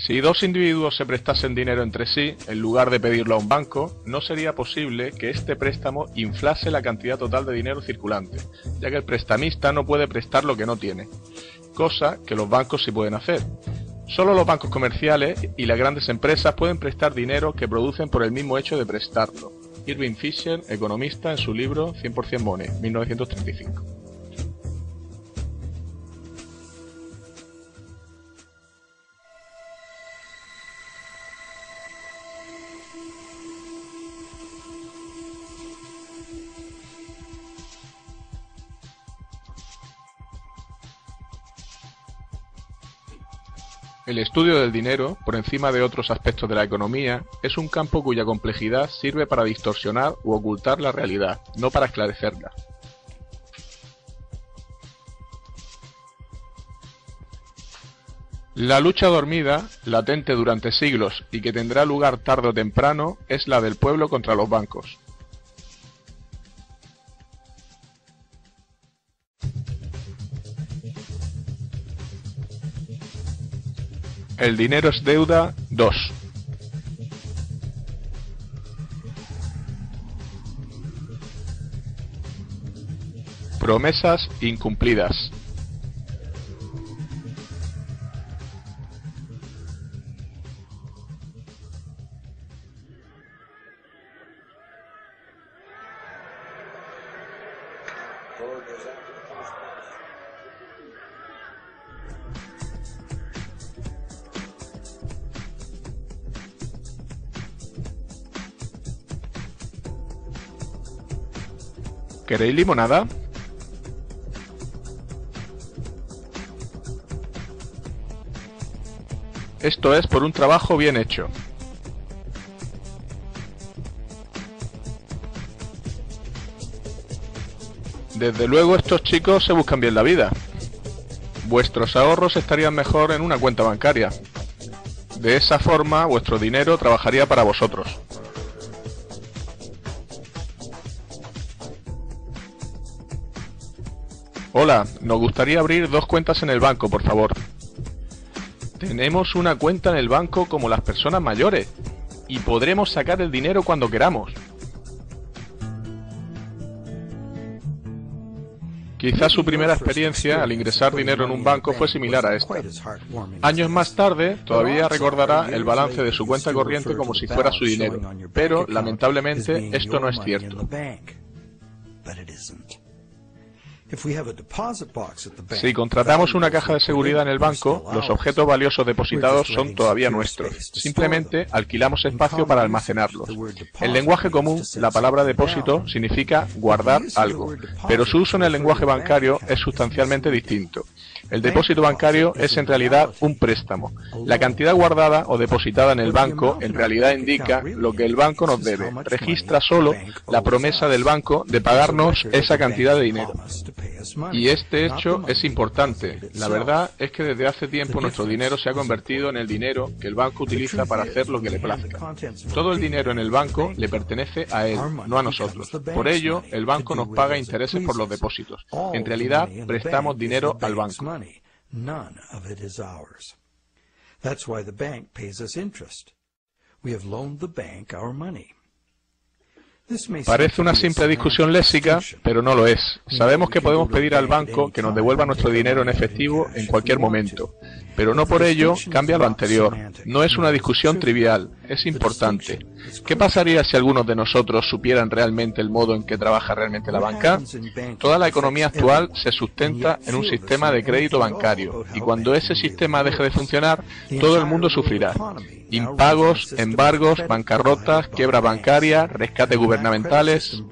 Si dos individuos se prestasen dinero entre sí, en lugar de pedirlo a un banco, no sería posible que este préstamo inflase la cantidad total de dinero circulante, ya que el prestamista no puede prestar lo que no tiene, cosa que los bancos sí pueden hacer. Solo los bancos comerciales y las grandes empresas pueden prestar dinero que producen por el mismo hecho de prestarlo. Irving Fisher, economista, en su libro 100% Money, 1935. El estudio del dinero, por encima de otros aspectos de la economía, es un campo cuya complejidad sirve para distorsionar u ocultar la realidad, no para esclarecerla. La lucha dormida, latente durante siglos y que tendrá lugar tarde o temprano, es la del pueblo contra los bancos. El dinero es deuda 2. Promesas incumplidas. ¿Queréis limonada? Esto es por un trabajo bien hecho. Desde luego estos chicos se buscan bien la vida. Vuestros ahorros estarían mejor en una cuenta bancaria. De esa forma vuestro dinero trabajaría para vosotros. Hola, nos gustaría abrir 2 cuentas en el banco, por favor. Tenemos una cuenta en el banco como las personas mayores y podremos sacar el dinero cuando queramos. Quizás su primera experiencia al ingresar dinero en un banco fue similar a esta. Años más tarde, todavía recordará el balance de su cuenta corriente como si fuera su dinero, pero lamentablemente esto no es cierto. Si contratamos una caja de seguridad en el banco, los objetos valiosos depositados son todavía nuestros. Simplemente alquilamos espacio para almacenarlos. En lenguaje común, la palabra depósito significa guardar algo, pero su uso en el lenguaje bancario es sustancialmente distinto. El depósito bancario es en realidad un préstamo. La cantidad guardada o depositada en el banco en realidad indica lo que el banco nos debe. Registra solo la promesa del banco de pagarnos esa cantidad de dinero. Y este hecho es importante. La verdad es que desde hace tiempo nuestro dinero se ha convertido en el dinero que el banco utiliza para hacer lo que le plazca. Todo el dinero en el banco le pertenece a él, no a nosotros. Por ello, el banco nos paga intereses por los depósitos. En realidad, prestamos dinero al banco. Parece una simple discusión léxica, pero no lo es. Sabemos que podemos pedir al banco que nos devuelva nuestro dinero en efectivo en cualquier momento, pero no por ello cambia lo anterior. No es una discusión trivial, es importante. ¿Qué pasaría si algunos de nosotros supieran realmente el modo en que trabaja realmente la banca? Toda la economía actual se sustenta en un sistema de crédito bancario, y cuando ese sistema deje de funcionar, todo el mundo sufrirá. Impagos, embargos, bancarrotas, quiebra bancaria, rescates gubernamentales.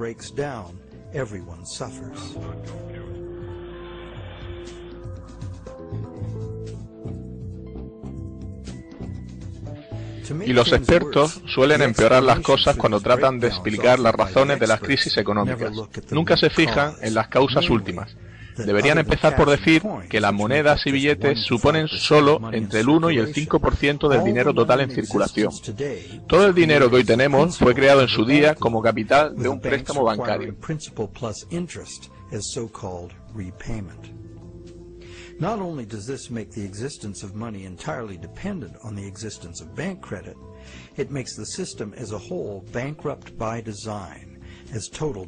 Y los expertos suelen empeorar las cosas cuando tratan de explicar las razones de las crisis económicas. Nunca se fijan en las causas últimas. Deberían empezar por decir que las monedas y billetes suponen solo entre el 1 y el 5% del dinero total en circulación. Todo el dinero que hoy tenemos fue creado en su día como capital de un préstamo bancario. Not only does this make the existence of money entirely dependent on the existence of bank credit, it makes the system as a whole bankrupt by design.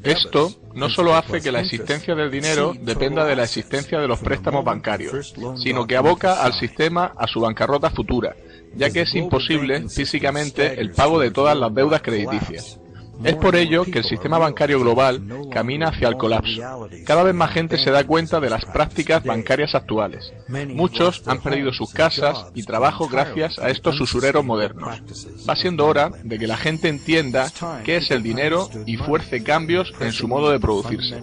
Esto no solo hace que la existencia del dinero dependa de la existencia de los préstamos bancarios, sino que aboca al sistema a su bancarrota futura, ya que es imposible físicamente el pago de todas las deudas crediticias. Es por ello que el sistema bancario global camina hacia el colapso. Cada vez más gente se da cuenta de las prácticas bancarias actuales. Muchos han perdido sus casas y trabajo gracias a estos usureros modernos. Va siendo hora de que la gente entienda qué es el dinero y fuerce cambios en su modo de producirse.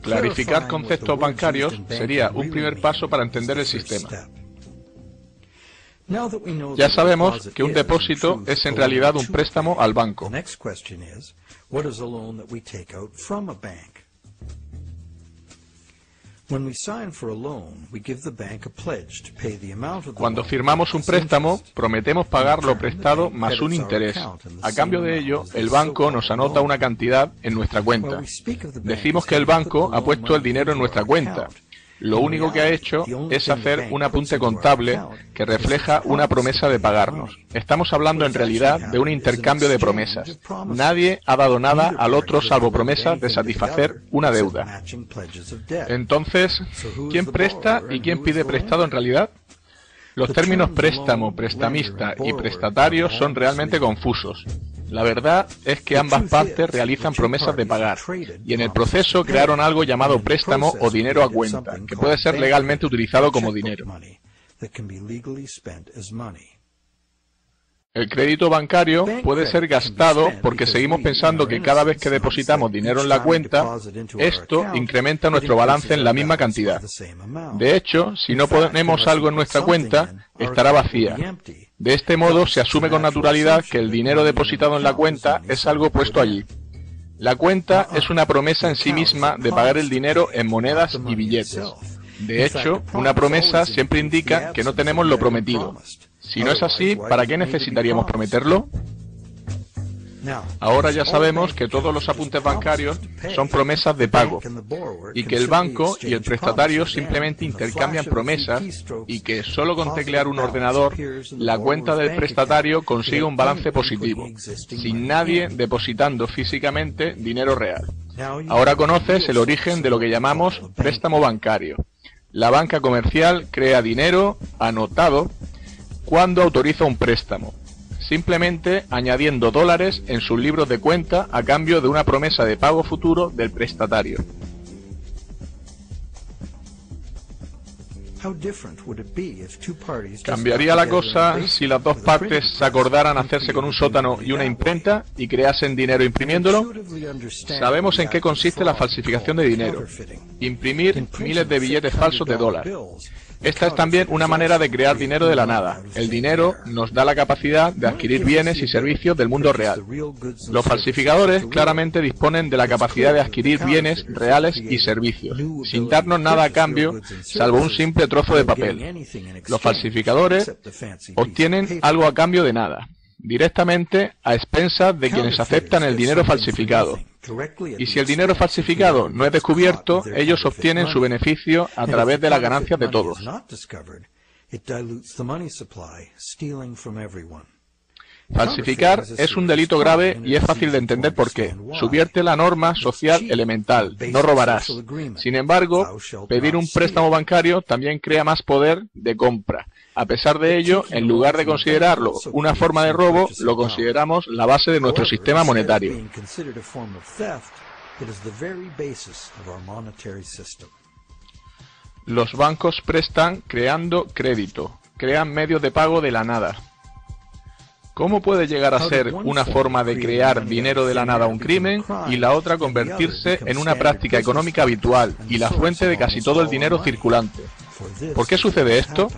Clarificar conceptos bancarios sería un primer paso para entender el sistema. Ya sabemos que un depósito es en realidad un préstamo al banco. Cuando firmamos un préstamo, prometemos pagar lo prestado más un interés. A cambio de ello, el banco nos anota una cantidad en nuestra cuenta. Decimos que el banco ha puesto el dinero en nuestra cuenta. Lo único que ha hecho es hacer un apunte contable que refleja una promesa de pagarnos. Estamos hablando en realidad de un intercambio de promesas. Nadie ha dado nada al otro salvo promesas de satisfacer una deuda. Entonces, ¿quién presta y quién pide prestado en realidad? Los términos préstamo, prestamista y prestatario son realmente confusos. La verdad es que ambas partes realizan promesas de pagar, y en el proceso crearon algo llamado préstamo o dinero a cuenta, que puede ser legalmente utilizado como dinero. El crédito bancario puede ser gastado porque seguimos pensando que cada vez que depositamos dinero en la cuenta, esto incrementa nuestro balance en la misma cantidad. De hecho, si no ponemos algo en nuestra cuenta, estará vacía. De este modo, se asume con naturalidad que el dinero depositado en la cuenta es algo puesto allí. La cuenta es una promesa en sí misma de pagar el dinero en monedas y billetes. De hecho, una promesa siempre indica que no tenemos lo prometido. Si no es así, ¿para qué necesitaríamos prometerlo? Ahora ya sabemos que todos los apuntes bancarios son promesas de pago, y que el banco y el prestatario simplemente intercambian promesas, y que solo con teclear un ordenador, la cuenta del prestatario consigue un balance positivo, sin nadie depositando físicamente dinero real. Ahora conoces el origen de lo que llamamos préstamo bancario. La banca comercial crea dinero anotado cuando autoriza un préstamo, simplemente añadiendo dólares en sus libros de cuenta a cambio de una promesa de pago futuro del prestatario. ¿Cambiaría la cosa si las dos partes se acordaran hacerse con un sótano y una imprenta y creasen dinero imprimiéndolo? Sabemos en qué consiste la falsificación de dinero: imprimir miles de billetes falsos de dólar. Esta es también una manera de crear dinero de la nada. El dinero nos da la capacidad de adquirir bienes y servicios del mundo real. Los falsificadores claramente disponen de la capacidad de adquirir bienes reales y servicios, sin darnos nada a cambio, salvo un simple trozo de papel. Los falsificadores obtienen algo a cambio de nada, directamente a expensas de quienes aceptan el dinero falsificado. Y si el dinero falsificado no es descubierto, ellos obtienen su beneficio a través de las ganancias de todos. Falsificar es un delito grave y es fácil de entender por qué. Subvierte la norma social elemental: no robarás. Sin embargo, pedir un préstamo bancario también crea más poder de compra. A pesar de ello, en lugar de considerarlo una forma de robo, lo consideramos la base de nuestro sistema monetario. Los bancos prestan creando crédito, crean medios de pago de la nada. ¿Cómo puede llegar a ser una forma de crear dinero de la nada un crimen y la otra convertirse en una práctica económica habitual y la fuente de casi todo el dinero circulante? ¿Por qué sucede esto?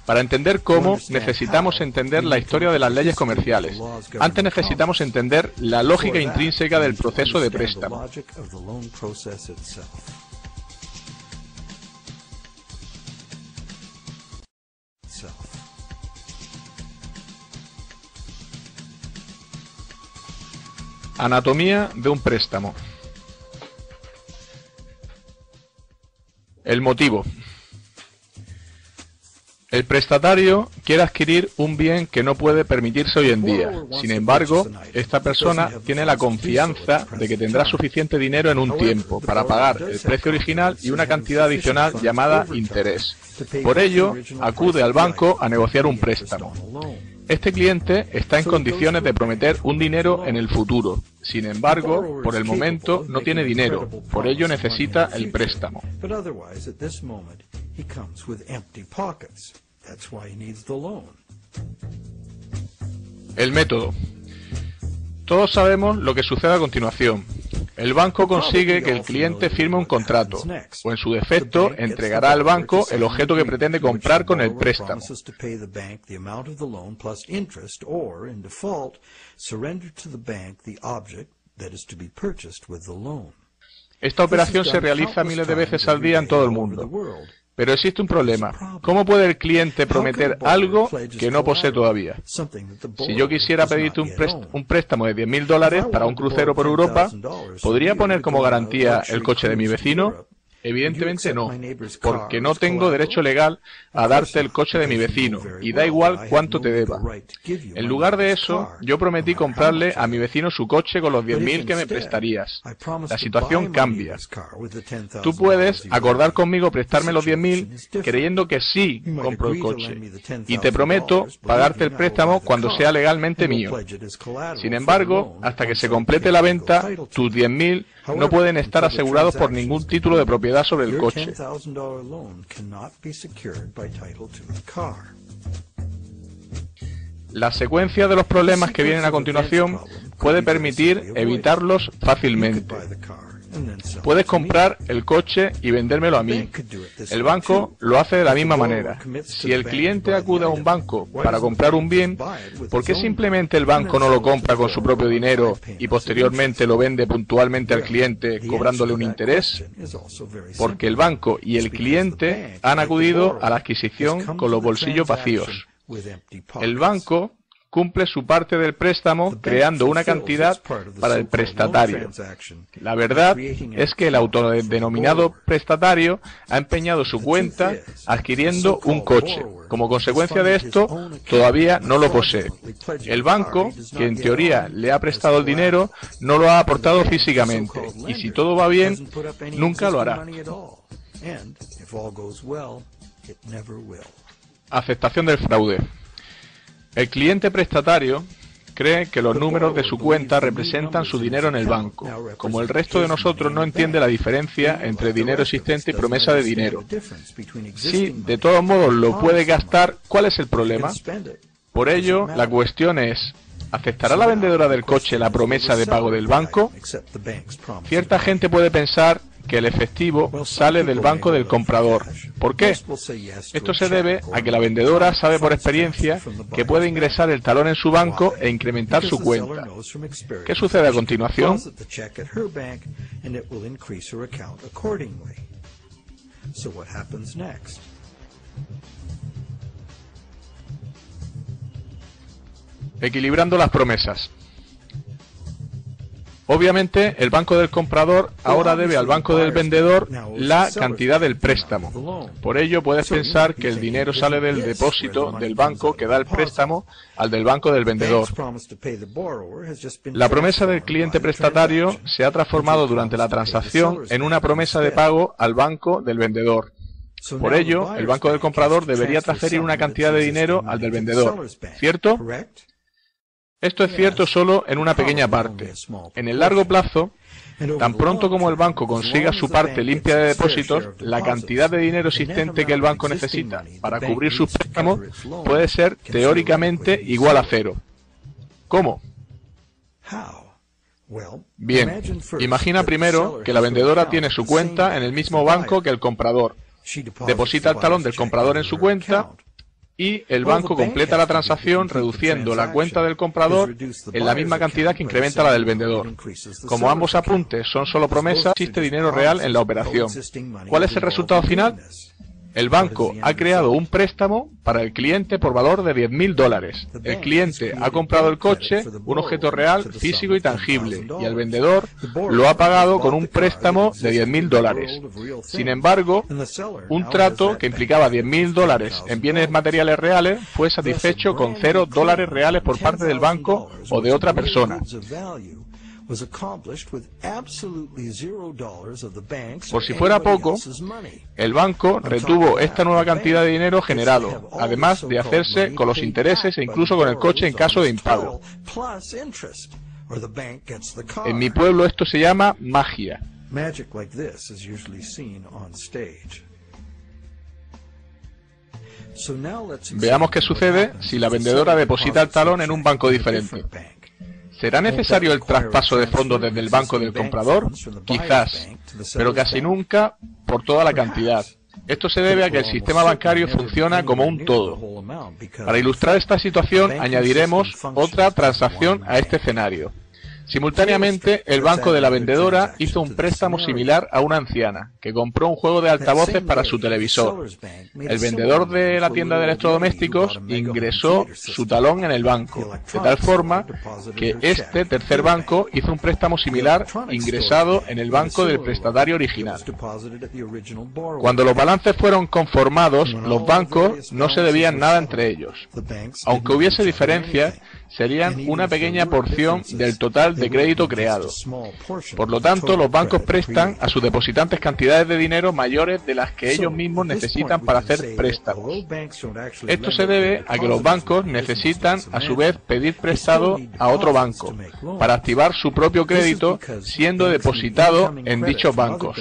Para entender cómo, necesitamos entender la historia de las leyes comerciales. Antes necesitamos entender la lógica intrínseca del proceso de préstamo. Anatomía de un préstamo. El motivo. El prestatario quiere adquirir un bien que no puede permitirse hoy en día. Sin embargo, esta persona tiene la confianza de que tendrá suficiente dinero en un tiempo para pagar el precio original y una cantidad adicional llamada interés. Por ello, acude al banco a negociar un préstamo. Este cliente está en condiciones de prometer un dinero en el futuro. Sin embargo, por el momento no tiene dinero, por ello necesita el préstamo. El método. Todos sabemos lo que sucede a continuación. El banco consigue que el cliente firme un contrato, o en su defecto, entregará al banco el objeto que pretende comprar con el préstamo. Esta operación se realiza miles de veces al día en todo el mundo. Pero existe un problema. ¿Cómo puede el cliente prometer algo que no posee todavía? Si yo quisiera pedirte un préstamo de $10.000 para un crucero por Europa, ¿podría poner como garantía el coche de mi vecino? Evidentemente no, porque no tengo derecho legal a darte el coche de mi vecino, y da igual cuánto te deba. En lugar de eso, yo prometí comprarle a mi vecino su coche con los 10.000 que me prestarías. La situación cambia. Tú puedes acordar conmigo prestarme los 10.000 creyendo que sí compro el coche, y te prometo pagarte el préstamo cuando sea legalmente mío. Sin embargo, hasta que se complete la venta, tus 10.000 no pueden estar asegurados por ningún título de propiedad sobre el coche. La secuencia de los problemas que vienen a continuación puede permitir evitarlos fácilmente. Puedes comprar el coche y vendérmelo a mí. El banco lo hace de la misma manera. Si el cliente acude a un banco para comprar un bien, ¿por qué simplemente el banco no lo compra con su propio dinero y posteriormente lo vende puntualmente al cliente cobrándole un interés? Porque el banco y el cliente han acudido a la adquisición con los bolsillos vacíos. El banco cumple su parte del préstamo creando una cantidad para el prestatario. La verdad es que el autodenominado prestatario ha empeñado su cuenta adquiriendo un coche. Como consecuencia de esto, todavía no lo posee. El banco, que en teoría le ha prestado el dinero, no lo ha aportado físicamente, y si todo va bien, nunca lo hará. Aceptación del fraude. El cliente prestatario cree que los números de su cuenta representan su dinero en el banco. Como el resto de nosotros no entiende la diferencia entre dinero existente y promesa de dinero. Si de todos modos lo puede gastar, ¿cuál es el problema? Por ello, la cuestión es, ¿aceptará la vendedora del coche la promesa de pago del banco? Cierta gente puede pensar que el efectivo sale del banco del comprador. ¿Por qué? Esto se debe a que la vendedora sabe por experiencia que puede ingresar el talón en su banco e incrementar su cuenta. ¿Qué sucede a continuación? Equilibrando las promesas. Obviamente, el banco del comprador ahora debe al banco del vendedor la cantidad del préstamo. Por ello, puedes pensar que el dinero sale del depósito del banco que da el préstamo al del banco del vendedor. La promesa del cliente prestatario se ha transformado durante la transacción en una promesa de pago al banco del vendedor. Por ello, el banco del comprador debería transferir una cantidad de dinero al del vendedor, ¿cierto? Esto es cierto solo en una pequeña parte. En el largo plazo, tan pronto como el banco consiga su parte limpia de depósitos, la cantidad de dinero existente que el banco necesita para cubrir sus préstamos puede ser teóricamente igual a cero. ¿Cómo? Bien, imagina primero que la vendedora tiene su cuenta en el mismo banco que el comprador. Deposita el talón del comprador en su cuenta y el banco completa la transacción reduciendo la cuenta del comprador en la misma cantidad que incrementa la del vendedor. Como ambos apuntes son solo promesas, existe dinero real en la operación. ¿Cuál es el resultado final? El banco ha creado un préstamo para el cliente por valor de $10.000. El cliente ha comprado el coche, un objeto real, físico y tangible, y el vendedor lo ha pagado con un préstamo de $10.000. Sin embargo, un trato que implicaba $10.000 en bienes materiales reales fue satisfecho con $0 reales por parte del banco o de otra persona. Por si fuera poco, el banco retuvo esta nueva cantidad de dinero generado, además de hacerse con los intereses e incluso con el coche en caso de impago. En mi pueblo esto se llama magia. Veamos qué sucede si la vendedora deposita el talón en un banco diferente. ¿Será necesario el traspaso de fondos desde el banco del comprador? Quizás, pero casi nunca por toda la cantidad. Esto se debe a que el sistema bancario funciona como un todo. Para ilustrar esta situación, añadiremos otra transacción a este escenario. Simultáneamente, el banco de la vendedora hizo un préstamo similar a una anciana, que compró un juego de altavoces para su televisor. El vendedor de la tienda de electrodomésticos ingresó su talón en el banco, de tal forma que este tercer banco hizo un préstamo similar ingresado en el banco del prestatario original. Cuando los balances fueron conformados, los bancos no se debían nada entre ellos. Aunque hubiese diferencias, serían una pequeña porción del total de crédito creado. Por lo tanto, los bancos prestan a sus depositantes cantidades de dinero mayores de las que ellos mismos necesitan para hacer préstamos. Esto se debe a que los bancos necesitan a su vez pedir prestado a otro banco para activar su propio crédito siendo depositado en dichos bancos.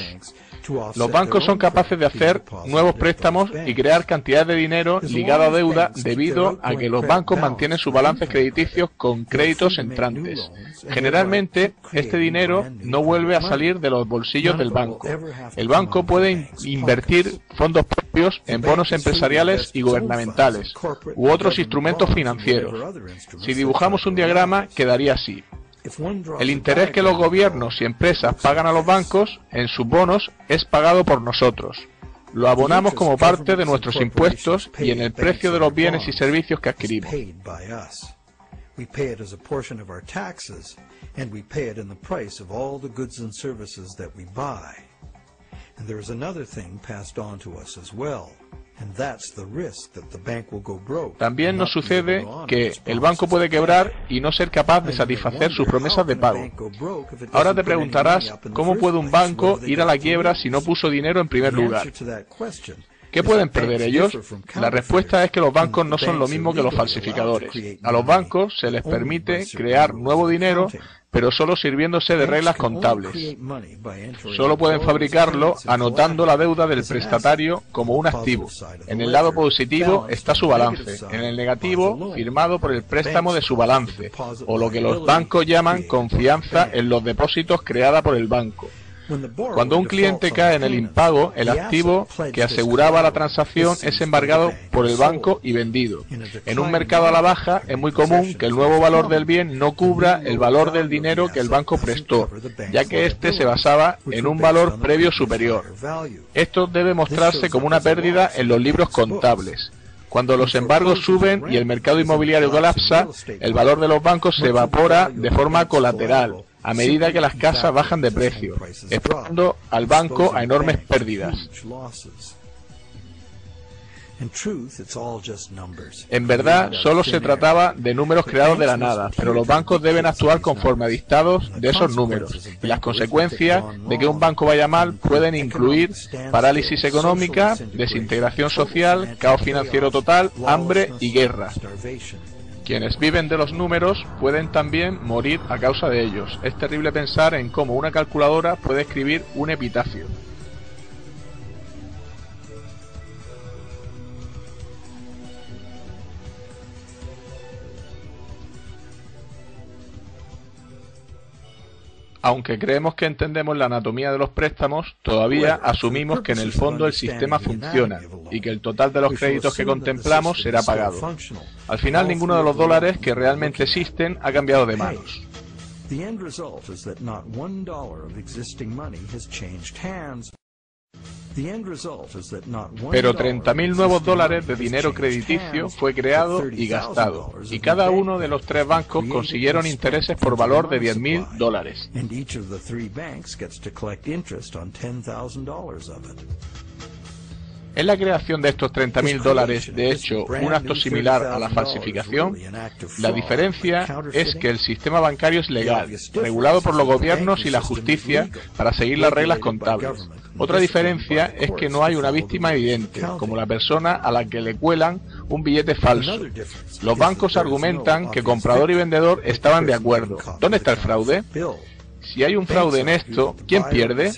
Los bancos son capaces de hacer nuevos préstamos y crear cantidades de dinero ligado a deuda debido a que los bancos mantienen sus balances crediticios con créditos entrantes. Generalmente, este dinero no vuelve a salir de los bolsillos del banco. El banco puede invertir fondos propios en bonos empresariales y gubernamentales u otros instrumentos financieros. Si dibujamos un diagrama, quedaría así. El interés que los gobiernos y empresas pagan a los bancos en sus bonos es pagado por nosotros. Lo abonamos como parte de nuestros impuestos y en el precio de los bienes y servicios que adquirimos. También nos sucede que el banco puede quebrar y no ser capaz de satisfacer sus promesas de pago. Ahora te preguntarás, ¿cómo puede un banco ir a la quiebra si no puso dinero en primer lugar? ¿Qué pueden perder ellos? La respuesta es que los bancos no son lo mismo que los falsificadores. A los bancos se les permite crear nuevo dinero, pero solo sirviéndose de reglas contables. Solo pueden fabricarlo anotando la deuda del prestatario como un activo. En el lado positivo está su balance, en el negativo firmado por el préstamo de su balance, o lo que los bancos llaman confianza en los depósitos creada por el banco. Cuando un cliente cae en el impago, el activo que aseguraba la transacción es embargado por el banco y vendido. En un mercado a la baja es muy común que el nuevo valor del bien no cubra el valor del dinero que el banco prestó, ya que éste se basaba en un valor previo superior. Esto debe mostrarse como una pérdida en los libros contables. Cuando los embargos suben y el mercado inmobiliario colapsa, el valor de los bancos se evapora de forma colateral, a medida que las casas bajan de precio, exponiendo al banco a enormes pérdidas. En verdad, solo se trataba de números creados de la nada, pero los bancos deben actuar conforme a dictados de esos números, y las consecuencias de que un banco vaya mal pueden incluir parálisis económica, desintegración social, caos financiero total, hambre y guerra. Quienes viven de los números pueden también morir a causa de ellos. Es terrible pensar en cómo una calculadora puede escribir un epitafio. Aunque creemos que entendemos la anatomía de los préstamos, todavía asumimos que en el fondo el sistema funciona y que el total de los créditos que contemplamos será pagado. Al final, ninguno de los dólares que realmente existen ha cambiado de manos. The end result is that not $1 of existing money has changed hands. Pero 30.000 nuevos dólares de dinero crediticio fue creado y gastado, y cada uno de los 3 bancos consiguieron intereses por valor de 10.000 dólares. ¿Es la creación de estos 30.000 dólares, de hecho, un acto similar a la falsificación? La diferencia es que el sistema bancario es legal, regulado por los gobiernos y la justicia para seguir las reglas contables. Otra diferencia es que no hay una víctima evidente, como la persona a la que le cuelan un billete falso. Los bancos argumentan que comprador y vendedor estaban de acuerdo. ¿Dónde está el fraude? Si hay un fraude en esto, ¿quién pierde?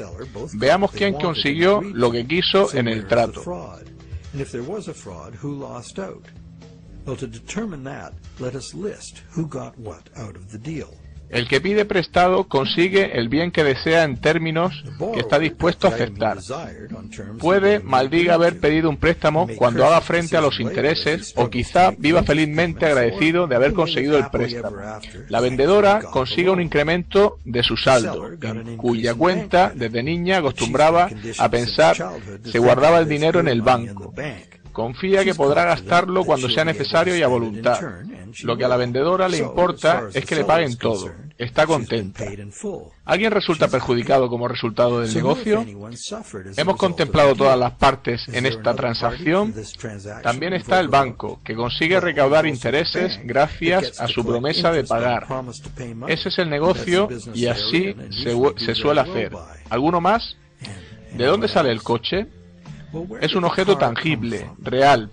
Veamos quién consiguió lo que quiso en el trato. El que pide prestado consigue el bien que desea en términos que está dispuesto a aceptar. Puede, maldiga haber pedido un préstamo cuando haga frente a los intereses, o quizá viva felizmente agradecido de haber conseguido el préstamo. La vendedora consigue un incremento de su saldo, en cuya cuenta desde niña acostumbraba a pensar se guardaba el dinero en el banco. Confía que podrá gastarlo cuando sea necesario y a voluntad. Lo que a la vendedora le importa es que le paguen todo. Está contenta. ¿Alguien resulta perjudicado como resultado del negocio? ¿Hemos contemplado todas las partes en esta transacción? También está el banco, que consigue recaudar intereses gracias a su promesa de pagar. Ese es el negocio y así se suele hacer. ¿Alguno más? ¿De dónde sale el coche? Es un objeto tangible, real.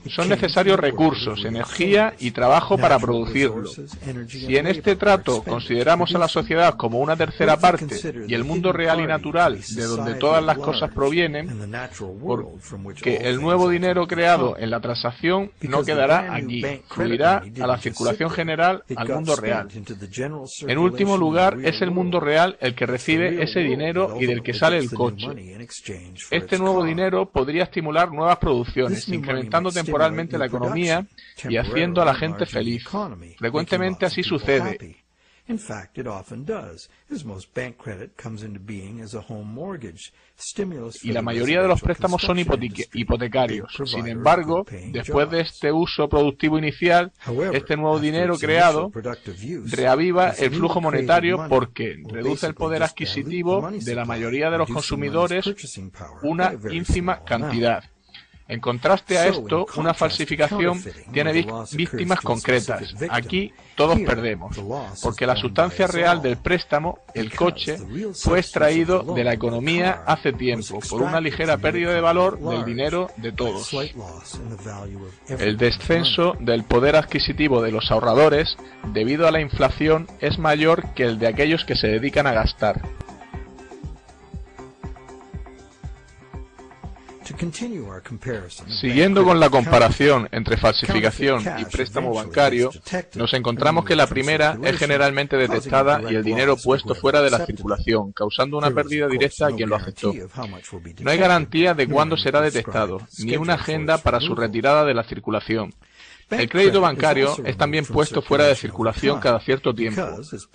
Son necesarios recursos, energía y trabajo para producirlo. Si en este trato consideramos a la sociedad como una tercera parte y el mundo real y natural de donde todas las cosas provienen, porque el nuevo dinero creado en la transacción no quedará aquí, fluirá a la circulación general al mundo real. En último lugar, es el mundo real el que recibe ese dinero y del que sale el coche. Este nuevo dinero podría estimular nuevas producciones, incrementando temporalmente la economía y haciendo a la gente feliz. Frecuentemente así sucede. Y la mayoría de los préstamos son hipotecarios. Sin embargo, después de este uso productivo inicial, este nuevo dinero creado reaviva el flujo monetario porque reduce el poder adquisitivo de la mayoría de los consumidores una ínfima cantidad. En contraste a esto, una falsificación tiene víctimas concretas. Aquí todos perdemos, porque la sustancia real del préstamo, el coche, fue extraído de la economía hace tiempo por una ligera pérdida de valor del dinero de todos. El descenso del poder adquisitivo de los ahorradores, debido a la inflación, es mayor que el de aquellos que se dedican a gastar. Siguiendo con la comparación entre falsificación y préstamo bancario, nos encontramos que la primera es generalmente detectada y el dinero puesto fuera de la circulación, causando una pérdida directa a quien lo aceptó. No hay garantía de cuándo será detectado, ni una agenda para su retirada de la circulación. El crédito bancario es también puesto fuera de circulación cada cierto tiempo.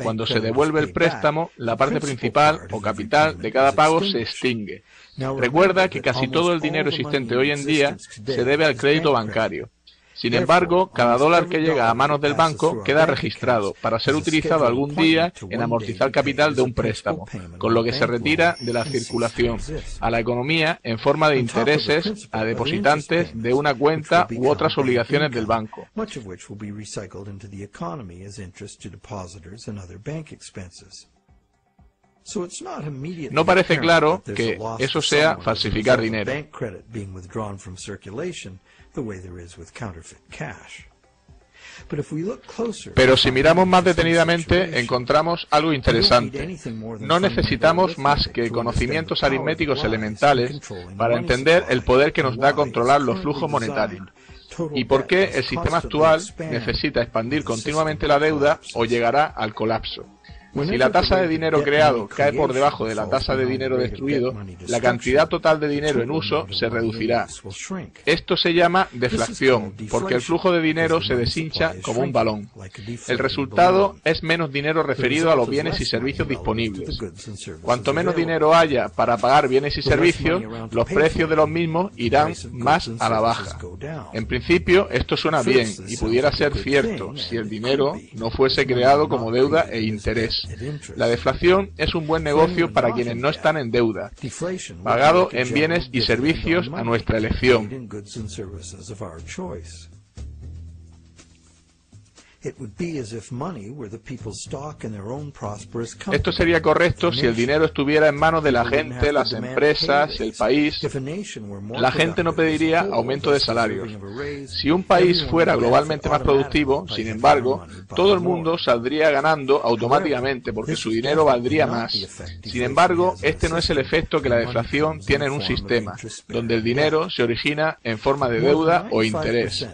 Cuando se devuelve el préstamo, la parte principal o capital de cada pago se extingue. Recuerda que casi todo el dinero existente hoy en día se debe al crédito bancario. Sin embargo, cada dólar que llega a manos del banco queda registrado para ser utilizado algún día en amortizar capital de un préstamo, con lo que se retira de la circulación a la economía en forma de intereses a depositantes de una cuenta u otras obligaciones del banco. No parece claro que eso sea falsificar dinero. Pero si miramos más detenidamente, encontramos algo interesante. No necesitamos más que conocimientos aritméticos elementales para entender el poder que nos da controlar los flujos monetarios. ¿Y por qué el sistema actual necesita expandir continuamente la deuda o llegará al colapso? Si la tasa de dinero creado cae por debajo de la tasa de dinero destruido, la cantidad total de dinero en uso se reducirá. Esto se llama deflación, porque el flujo de dinero se deshincha como un balón. El resultado es menos dinero referido a los bienes y servicios disponibles. Cuanto menos dinero haya para pagar bienes y servicios, los precios de los mismos irán más a la baja. En principio, esto suena bien y pudiera ser cierto si el dinero no fuese creado como deuda e interés. La deflación es un buen negocio para quienes no están en deuda, pagado en bienes y servicios a nuestra elección. Esto sería correcto si el dinero estuviera en manos de la gente, las empresas, el país. La gente no pediría aumento de salarios. Si un país fuera globalmente más productivo, sin embargo, todo el mundo saldría ganando automáticamente porque su dinero valdría más. Sin embargo, este no es el efecto que la deflación tiene en un sistema, donde el dinero se origina en forma de deuda o interés.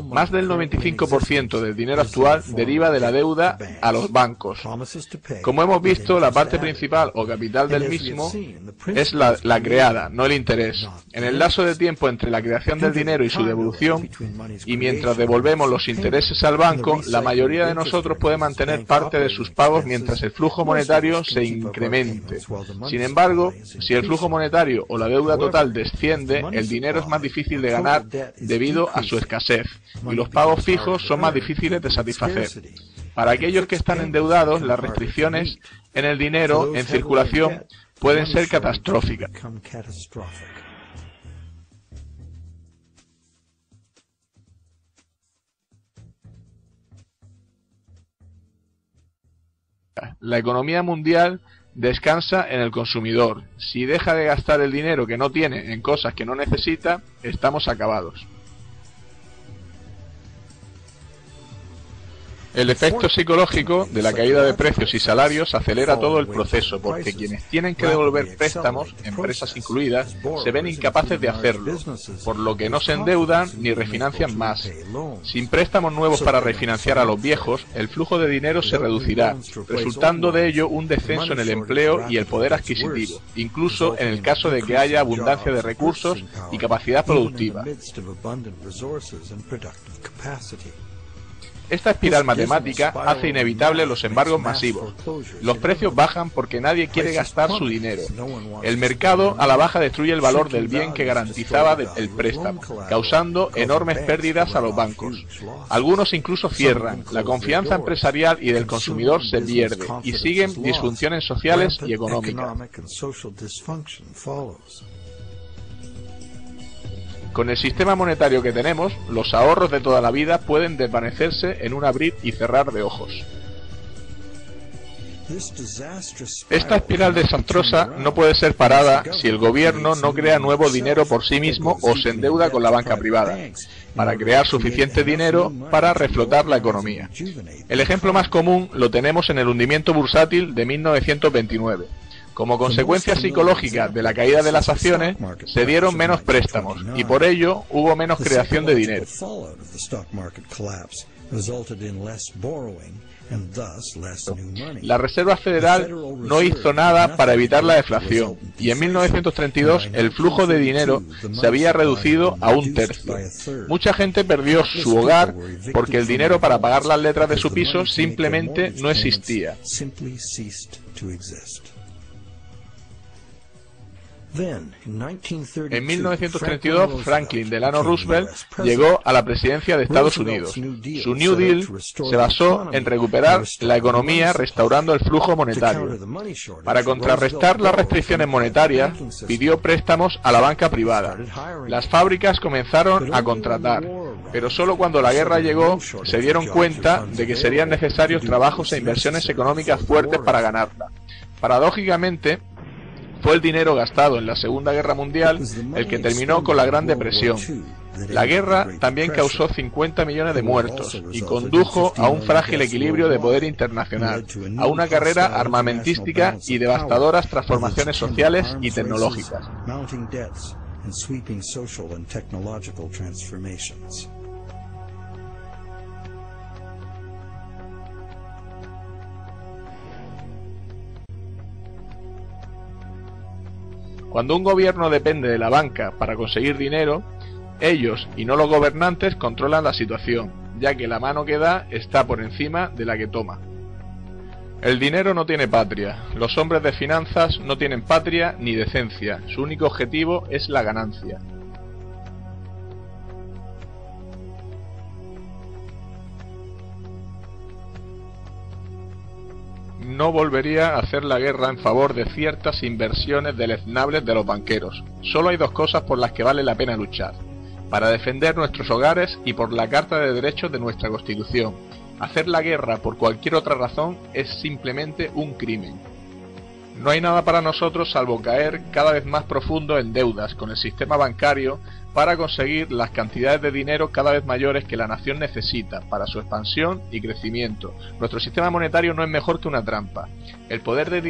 Más del 95% del dinero actual deriva de la deuda a los bancos. Como hemos visto, la parte principal o capital del mismo es la creada, no el interés. En el lapso de tiempo entre la creación del dinero y su devolución, y mientras devolvemos los intereses al banco, la mayoría de nosotros puede mantener parte de sus pagos mientras el flujo monetario se incremente. Sin embargo, si el flujo monetario o la deuda total desciende, el dinero es más difícil de ganar debido a su escasez, y los pagos fijos son más difíciles de satisfacer. Para aquellos que están endeudados, las restricciones en el dinero en circulación pueden ser catastróficas. La economía mundial descansa en el consumidor. Si deja de gastar el dinero que no tiene en cosas que no necesita, estamos acabados. El efecto psicológico de la caída de precios y salarios acelera todo el proceso, porque quienes tienen que devolver préstamos, empresas incluidas, se ven incapaces de hacerlo, por lo que no se endeudan ni refinancian más. Sin préstamos nuevos para refinanciar a los viejos, el flujo de dinero se reducirá, resultando de ello un descenso en el empleo y el poder adquisitivo, incluso en el caso de que haya abundancia de recursos y capacidad productiva. Esta espiral matemática hace inevitable los embargos masivos. Los precios bajan porque nadie quiere gastar su dinero. El mercado a la baja destruye el valor del bien que garantizaba el préstamo, causando enormes pérdidas a los bancos. Algunos incluso cierran. La confianza empresarial y del consumidor se pierde y siguen disfunciones sociales y económicas. Con el sistema monetario que tenemos, los ahorros de toda la vida pueden desvanecerse en un abrir y cerrar de ojos. Esta espiral desastrosa no puede ser parada si el gobierno no crea nuevo dinero por sí mismo o se endeuda con la banca privada, para crear suficiente dinero para reflotar la economía. El ejemplo más común lo tenemos en el hundimiento bursátil de 1929. Como consecuencia psicológica de la caída de las acciones, se dieron menos préstamos y por ello hubo menos creación de dinero. La Reserva Federal no hizo nada para evitar la deflación y en 1932 el flujo de dinero se había reducido a un tercio. Mucha gente perdió su hogar porque el dinero para pagar las letras de su piso simplemente no existía. En 1932, Franklin Delano Roosevelt llegó a la presidencia de Estados Unidos. Su New Deal se basó en recuperar la economía restaurando el flujo monetario. Para contrarrestar las restricciones monetarias, pidió préstamos a la banca privada. Las fábricas comenzaron a contratar, pero solo cuando la guerra llegó se dieron cuenta de que serían necesarios trabajos e inversiones económicas fuertes para ganarla. Paradójicamente, fue el dinero gastado en la Segunda Guerra Mundial el que terminó con la Gran Depresión. La guerra también causó 50 millones de muertos y condujo a un frágil equilibrio de poder internacional, a una carrera armamentística y devastadoras transformaciones sociales y tecnológicas. Cuando un gobierno depende de la banca para conseguir dinero, ellos y no los gobernantes controlan la situación, ya que la mano que da está por encima de la que toma. El dinero no tiene patria, los hombres de finanzas no tienen patria ni decencia, su único objetivo es la ganancia. No volvería a hacer la guerra en favor de ciertas inversiones deleznables de los banqueros. Solo hay dos cosas por las que vale la pena luchar: para defender nuestros hogares y por la Carta de Derechos de nuestra Constitución. Hacer la guerra por cualquier otra razón es simplemente un crimen. No hay nada para nosotros salvo caer cada vez más profundo en deudas con el sistema bancario para conseguir las cantidades de dinero cada vez mayores que la nación necesita para su expansión y crecimiento. Nuestro sistema monetario no es mejor que una trampa. El poder del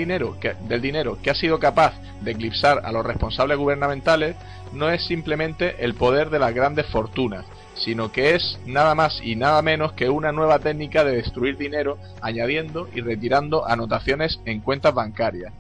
dinero que ha sido capaz de eclipsar a los responsables gubernamentales no es simplemente el poder de las grandes fortunas, sino que es nada más y nada menos que una nueva técnica de destruir dinero añadiendo y retirando anotaciones en cuentas bancarias,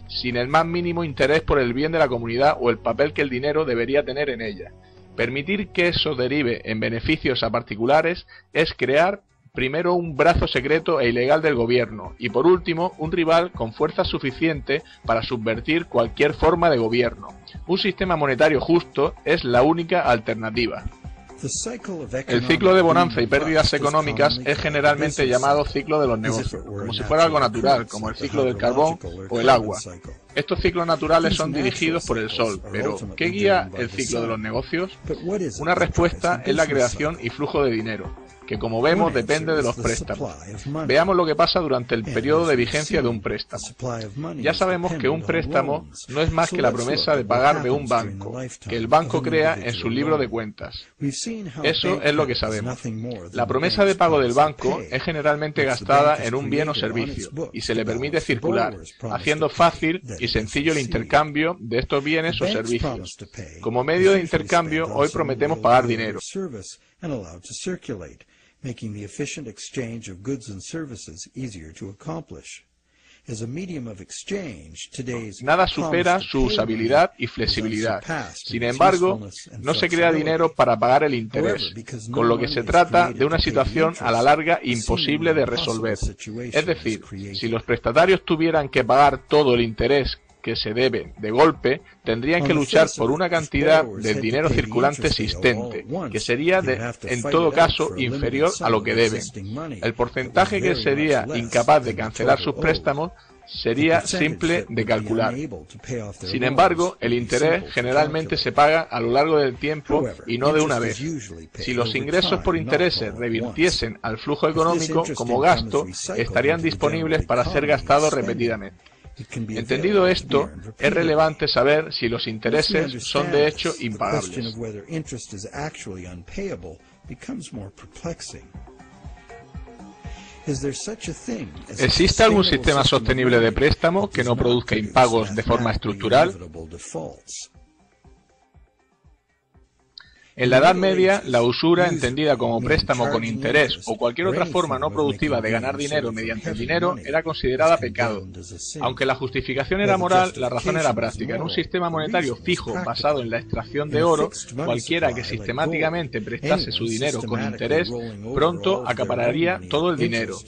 sin el más mínimo interés por el bien de la comunidad o el papel que el dinero debería tener en ella. Permitir que eso derive en beneficios a particulares es crear primero un brazo secreto e ilegal del gobierno y por último un rival con fuerza suficiente para subvertir cualquier forma de gobierno. Un sistema monetario justo es la única alternativa. El ciclo de bonanza y pérdidas económicas es generalmente llamado ciclo de los negocios, como si fuera algo natural, como el ciclo del carbón o el agua. Estos ciclos naturales son dirigidos por el sol, pero ¿qué guía el ciclo de los negocios? Una respuesta es la creación y flujo de dinero, que como vemos depende de los préstamos. Veamos lo que pasa durante el periodo de vigencia de un préstamo. Ya sabemos que un préstamo no es más que la promesa de pagar de un banco, que el banco crea en su libro de cuentas. Eso es lo que sabemos. La promesa de pago del banco es generalmente gastada en un bien o servicio, y se le permite circular, haciendo fácil y sencillo el intercambio de estos bienes o servicios. Como medio de intercambio, hoy prometemos pagar dinero. Making the efficient exchange of goods and services easier to accomplish. As a medium of exchange, today's Nada supera su usabilidad y flexibilidad. Sin embargo, no se crea dinero para pagar el interés, con lo que se trata de una situación a la larga imposible de resolver. Es decir, si los prestatarios tuvieran que pagar todo el interés que se debe de golpe, tendrían que luchar por una cantidad de dinero circulante existente, que sería en todo caso inferior a lo que deben. El porcentaje que sería incapaz de cancelar sus préstamos sería simple de calcular. Sin embargo, el interés generalmente se paga a lo largo del tiempo y no de una vez. Si los ingresos por intereses revirtiesen al flujo económico como gasto, estarían disponibles para ser gastados repetidamente. Entendido esto, es relevante saber si los intereses son de hecho impagables. ¿Existe algún sistema sostenible de préstamo que no produzca impagos de forma estructural? En la Edad Media, la usura, entendida como préstamo con interés o cualquier otra forma no productiva de ganar dinero mediante el dinero, era considerada pecado. Aunque la justificación era moral, la razón era práctica. En un sistema monetario fijo basado en la extracción de oro, cualquiera que sistemáticamente prestase su dinero con interés, pronto acapararía todo el dinero.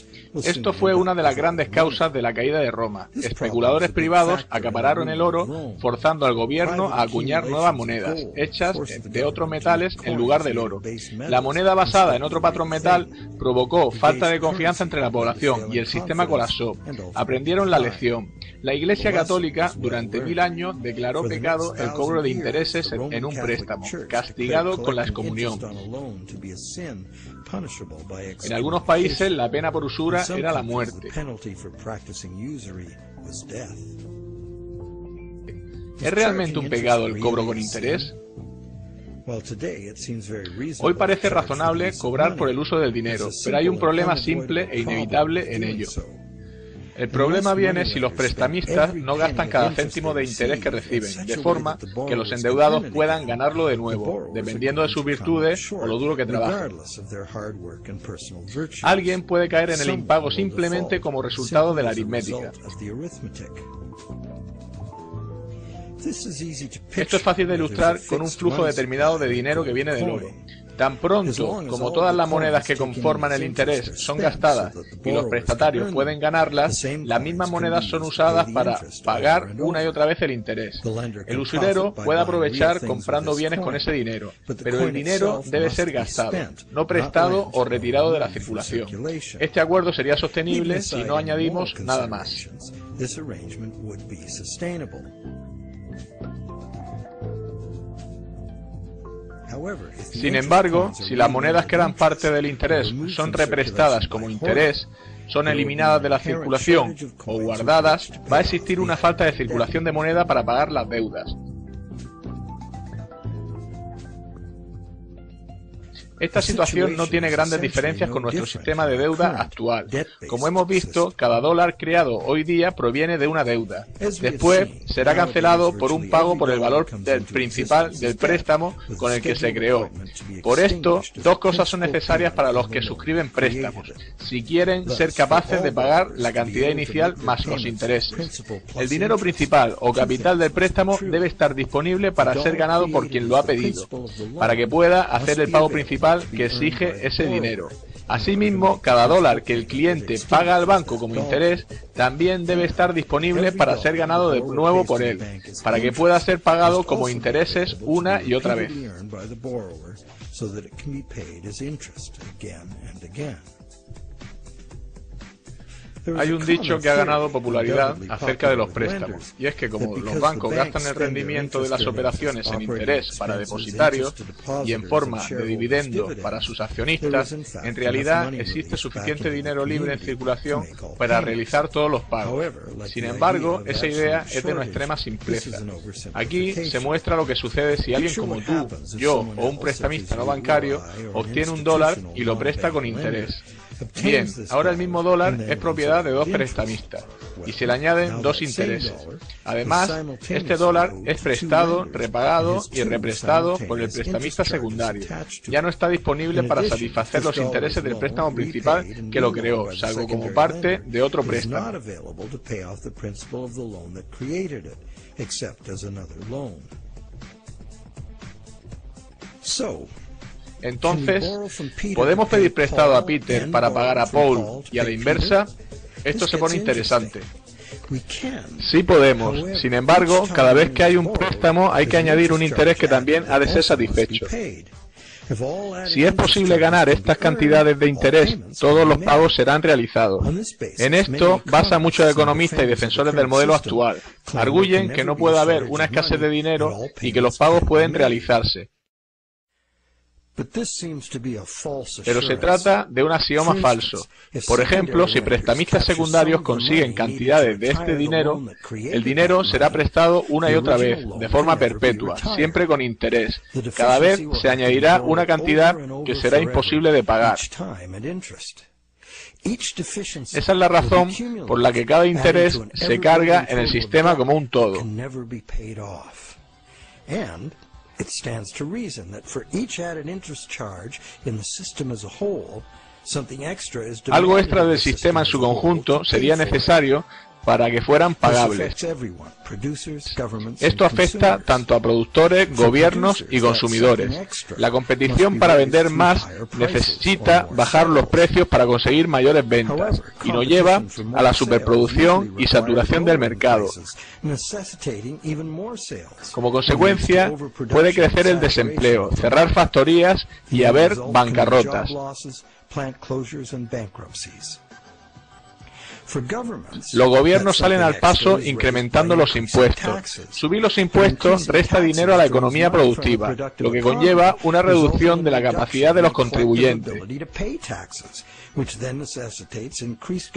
Esto fue una de las grandes causas de la caída de Roma. Especuladores privados acapararon el oro, forzando al gobierno a acuñar nuevas monedas, hechas de otros metales en lugar del oro. La moneda basada en otro patrón metal provocó falta de confianza entre la población y el sistema colapsó. Aprendieron la lección. La Iglesia Católica durante 1000 años declaró pecado el cobro de intereses en un préstamo, castigado con la excomunión. En algunos países la pena por usura era la muerte. ¿Es realmente un pecado el cobro con interés? Hoy parece razonable cobrar por el uso del dinero, pero hay un problema simple e inevitable en ello. El problema viene si los prestamistas no gastan cada céntimo de interés que reciben, de forma que los endeudados puedan ganarlo de nuevo, dependiendo de sus virtudes o lo duro que trabajan. Alguien puede caer en el impago simplemente como resultado de la aritmética. Esto es fácil de ilustrar con un flujo determinado de dinero que viene del oro. Tan pronto como todas las monedas que conforman el interés son gastadas y los prestatarios pueden ganarlas, las mismas monedas son usadas para pagar una y otra vez el interés. El usurero puede aprovechar comprando bienes con ese dinero, pero el dinero debe ser gastado, no prestado o retirado de la circulación. Este acuerdo sería sostenible si no añadimos nada más. Sin embargo, si las monedas que eran parte del interés son represtadas como interés, son eliminadas de la circulación o guardadas, va a existir una falta de circulación de moneda para pagar las deudas. Esta situación no tiene grandes diferencias con nuestro sistema de deuda actual. Como hemos visto, cada dólar creado hoy día proviene de una deuda. Después será cancelado por un pago por el valor del principal del préstamo con el que se creó. Por esto, dos cosas son necesarias para los que suscriben préstamos, si quieren ser capaces de pagar la cantidad inicial más los intereses. El dinero principal o capital del préstamo debe estar disponible para ser ganado por quien lo ha pedido, para que pueda hacer el pago principal que exige ese dinero. Asimismo, cada dólar que el cliente paga al banco como interés también debe estar disponible para ser ganado de nuevo por él, para que pueda ser pagado como intereses una y otra vez. Hay un dicho que ha ganado popularidad acerca de los préstamos, y es que como los bancos gastan el rendimiento de las operaciones en interés para depositarios y en forma de dividendo para sus accionistas, en realidad existe suficiente dinero libre en circulación para realizar todos los pagos. Sin embargo, esa idea es de una extrema simpleza. Aquí se muestra lo que sucede si alguien como tú, yo o un prestamista no bancario obtiene un dólar y lo presta con interés. Bien, ahora el mismo dólar es propiedad de dos prestamistas y se le añaden dos intereses. Además, este dólar es prestado, repagado y represtado por el prestamista secundario. Ya no está disponible para satisfacer los intereses del préstamo principal que lo creó, salvo como parte de otro préstamo. Entonces, ¿podemos pedir prestado a Peter para pagar a Paul y a la inversa? Esto se pone interesante. Sí podemos. Sin embargo, cada vez que hay un préstamo hay que añadir un interés que también ha de ser satisfecho. Si es posible ganar estas cantidades de interés, todos los pagos serán realizados. En esto basa muchos economistas y defensores del modelo actual. Arguyen que no puede haber una escasez de dinero y que los pagos pueden realizarse. Pero se trata de un axioma falso. Por ejemplo, si prestamistas secundarios consiguen cantidades de este dinero, el dinero será prestado una y otra vez, de forma perpetua, siempre con interés. Cada vez se añadirá una cantidad que será imposible de pagar. Esa es la razón por la que cada interés se carga en el sistema como un todo. It stands to reason that for each added interest charge in the system as a whole, something extra is demanded. Algo extra del sistema en su conjunto sería necesario para que fueran pagables. Esto afecta tanto a productores, gobiernos y consumidores. La competición para vender más necesita bajar los precios para conseguir mayores ventas y nos lleva a la superproducción y saturación del mercado. Como consecuencia, puede crecer el desempleo, cerrar factorías y haber bancarrotas. Los gobiernos salen al paso incrementando los impuestos. Subir los impuestos resta dinero a la economía productiva, lo que conlleva una reducción de la capacidad de los contribuyentes.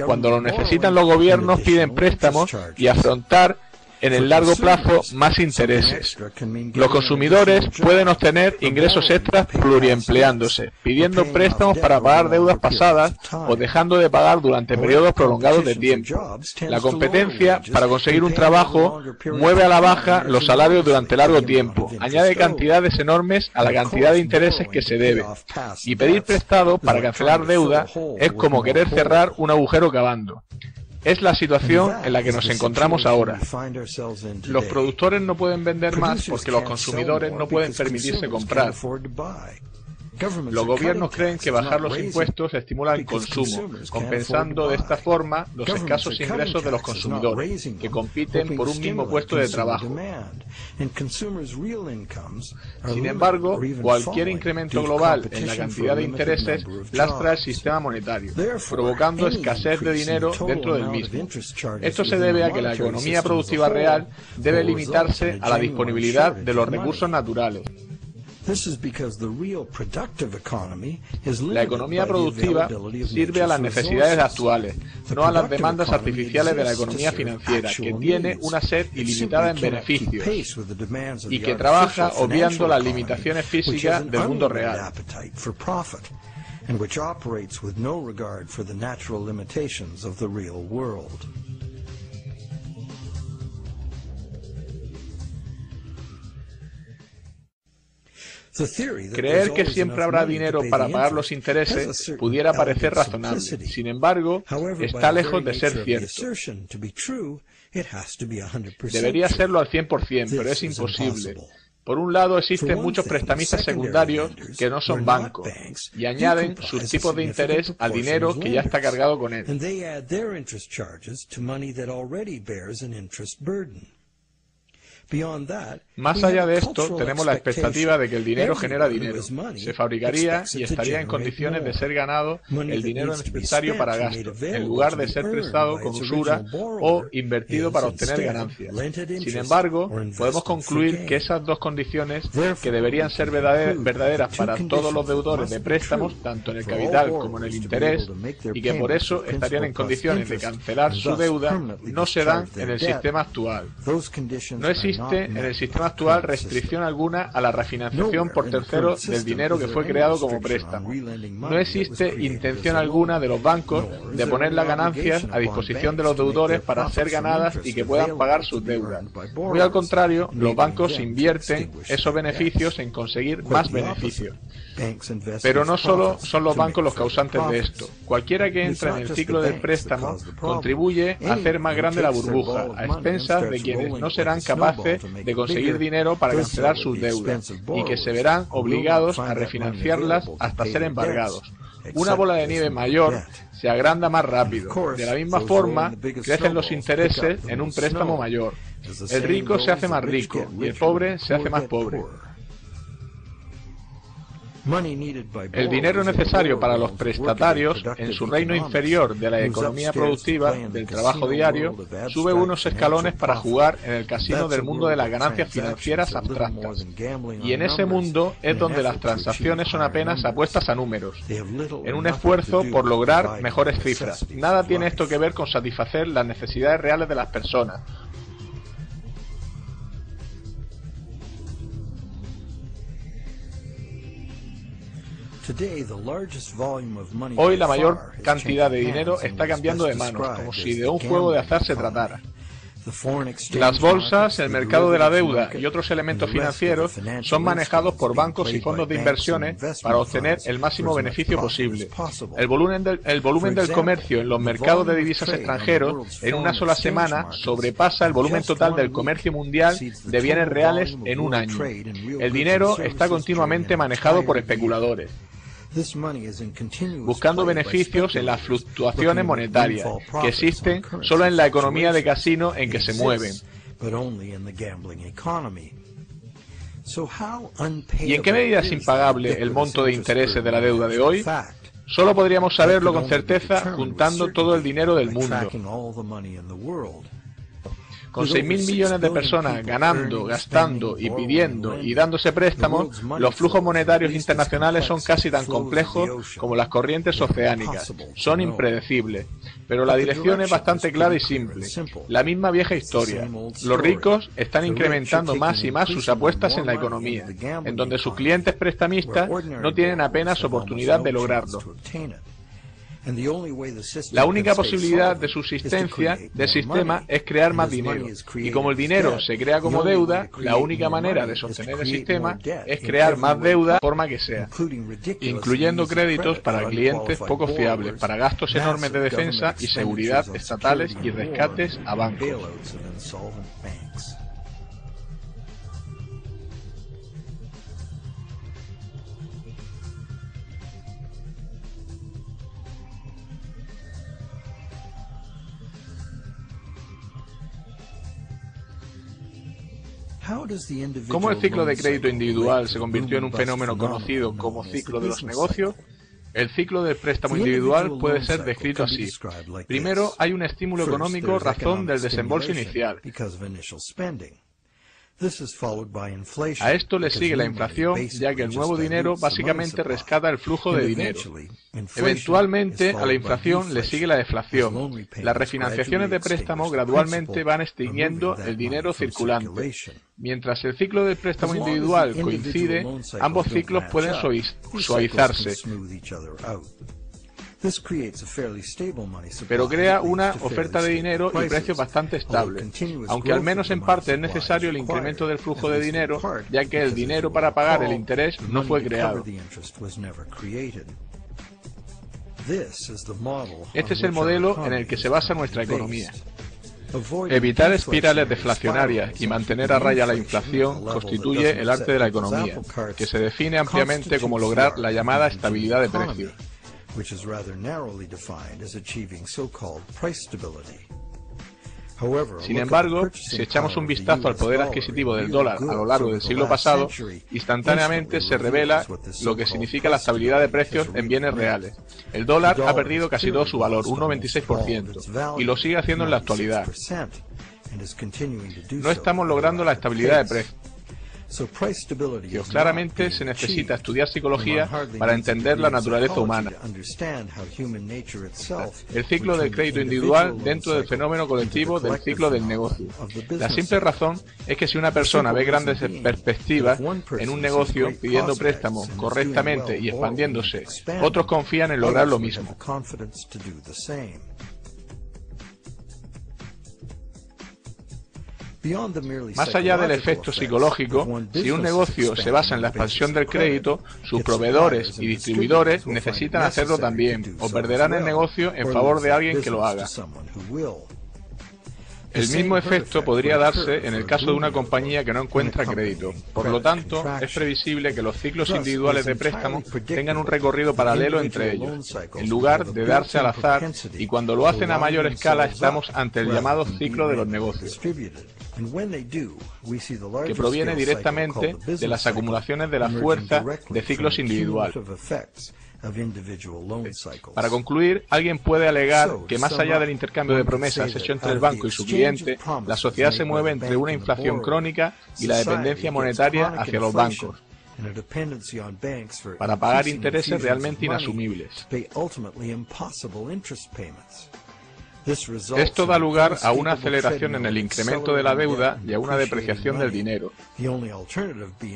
Cuando lo necesitan los gobiernos piden préstamos y afrontar en el largo plazo más intereses. Los consumidores pueden obtener ingresos extras pluriempleándose, pidiendo préstamos para pagar deudas pasadas o dejando de pagar durante periodos prolongados de tiempo. La competencia para conseguir un trabajo mueve a la baja los salarios durante largo tiempo, añade cantidades enormes a la cantidad de intereses que se debe. Y pedir prestado para cancelar deuda es como querer cerrar un agujero cavando. Es la situación en la que nos encontramos ahora. Los productores no pueden vender más porque los consumidores no pueden permitirse comprar. Los gobiernos creen que bajar los impuestos estimula el consumo, compensando de esta forma los escasos ingresos de los consumidores, que compiten por un mismo puesto de trabajo. Sin embargo, cualquier incremento global en la cantidad de intereses lastra el sistema monetario, provocando escasez de dinero dentro del mismo. Esto se debe a que la economía productiva real debe limitarse a la disponibilidad de los recursos naturales. La economía productiva sirve a las necesidades actuales, no a las demandas artificiales de la economía financiera, que tiene una sed ilimitada en beneficios y que trabaja obviando las limitaciones físicas del mundo real. Creer que siempre habrá dinero para pagar los intereses pudiera parecer razonable. Sin embargo, está lejos de ser cierto. Debería serlo al 100%, pero es imposible. Por un lado, existen muchos prestamistas secundarios que no son bancos y añaden sus tipos de interés al dinero que ya está cargado con él. Más allá de esto, tenemos la expectativa de que el dinero genera dinero. Se fabricaría y estaría en condiciones de ser ganado el dinero necesario para gasto, en lugar de ser prestado con usura o invertido para obtener ganancias. Sin embargo, podemos concluir que esas dos condiciones, que deberían ser verdaderas para todos los deudores de préstamos, tanto en el capital como en el interés, y que por eso estarían en condiciones de cancelar su deuda, no se dan en el sistema actual. No existe en el sistema actual restricción alguna a la refinanciación por terceros del dinero que fue creado como préstamo. No existe intención alguna de los bancos de poner las ganancias a disposición de los deudores para ser ganadas y que puedan pagar sus deudas. Muy al contrario, los bancos invierten esos beneficios en conseguir más beneficios. Pero no solo son los bancos los causantes de esto. Cualquiera que entra en el ciclo del préstamo contribuye a hacer más grande la burbuja, a expensas de quienes no serán capaces de conseguir dinero para cancelar sus deudas y que se verán obligados a refinanciarlas hasta ser embargados. Una bola de nieve mayor se agranda más rápido. De la misma forma, crecen los intereses en un préstamo mayor. El rico se hace más rico y el pobre se hace más pobre. El dinero necesario para los prestatarios, en su reino inferior de la economía productiva, del trabajo diario, sube unos escalones para jugar en el casino del mundo de las ganancias financieras abstractas. Y en ese mundo es donde las transacciones son apenas apuestas a números, en un esfuerzo por lograr mejores cifras. Nada tiene esto que ver con satisfacer las necesidades reales de las personas. Hoy la mayor cantidad de dinero está cambiando de manos, como si de un juego de azar se tratara. Las bolsas, el mercado de la deuda y otros elementos financieros son manejados por bancos y fondos de inversiones para obtener el máximo beneficio posible. El volumen del comercio en los mercados de divisas extranjeros en una sola semana sobrepasa el volumen total del comercio mundial de bienes reales en un año. El dinero está continuamente manejado por especuladores, buscando beneficios en las fluctuaciones monetarias que existen solo en la economía de casino en que se mueven. ¿Y en qué medida es impagable el monto de intereses de la deuda de hoy? Solo podríamos saberlo con certeza juntando todo el dinero del mundo. Con 6.000 millones de personas ganando, gastando y pidiendo y dándose préstamos, los flujos monetarios internacionales son casi tan complejos como las corrientes oceánicas. Son impredecibles. Pero la dirección es bastante clara y simple. La misma vieja historia. Los ricos están incrementando más y más sus apuestas en la economía, en donde sus clientes prestamistas no tienen apenas oportunidad de lograrlo. La única posibilidad de subsistencia del sistema es crear más dinero, y como el dinero se crea como deuda, la única manera de sostener el sistema es crear más deuda de forma que sea, incluyendo créditos para clientes poco fiables, para gastos enormes de defensa y seguridad estatales y rescates a bancos. ¿Cómo el ciclo de crédito individual se convirtió en un fenómeno conocido como ciclo de los negocios? El ciclo del préstamo individual puede ser descrito así. Primero, hay un estímulo económico razón del desembolso inicial. A esto le sigue la inflación, ya que el nuevo dinero básicamente rescata el flujo de dinero. Eventualmente, a la inflación le sigue la deflación. Las refinanciaciones de préstamo gradualmente van extinguiendo el dinero circulante. Mientras el ciclo del préstamo individual coincide, ambos ciclos pueden suavizarse, pero crea una oferta de dinero y precios bastante estables, aunque al menos en parte es necesario el incremento del flujo de dinero, ya que el dinero para pagar el interés no fue creado. Este es el modelo en el que se basa nuestra economía. Evitar espirales deflacionarias y mantener a raya la inflación constituye el arte de la economía, que se define ampliamente como lograr la llamada estabilidad de precios. Sin embargo, si echamos un vistazo al poder adquisitivo del dólar a lo largo del siglo pasado, instantáneamente se revela lo que significa la estabilidad de precios en bienes reales. El dólar ha perdido casi todo su valor, un 96%, y lo sigue haciendo en la actualidad. No estamos logrando la estabilidad de precios. Claramente se necesita estudiar psicología para entender la naturaleza humana. El ciclo del crédito individual dentro del fenómeno colectivo del ciclo del negocio. La simple razón es que si una persona ve grandes perspectivas en un negocio pidiendo préstamos correctamente y expandiéndose, otros confían en lograr lo mismo. Más allá del efecto psicológico, si un negocio se basa en la expansión del crédito, sus proveedores y distribuidores necesitan hacerlo también, o perderán el negocio en favor de alguien que lo haga. El mismo efecto podría darse en el caso de una compañía que no encuentra crédito. Por lo tanto, es previsible que los ciclos individuales de préstamo tengan un recorrido paralelo entre ellos, en lugar de darse al azar, y cuando lo hacen a mayor escala estamos ante el llamado ciclo de los negocios, que proviene directamente de las acumulaciones de la fuerza de ciclos individuales. Para concluir, alguien puede alegar que más allá del intercambio de promesas hecho entre el banco y su cliente, la sociedad se mueve entre una inflación crónica y la dependencia monetaria hacia los bancos, para pagar intereses realmente inasumibles. Esto da lugar a una aceleración en el incremento de la deuda y a una depreciación del dinero.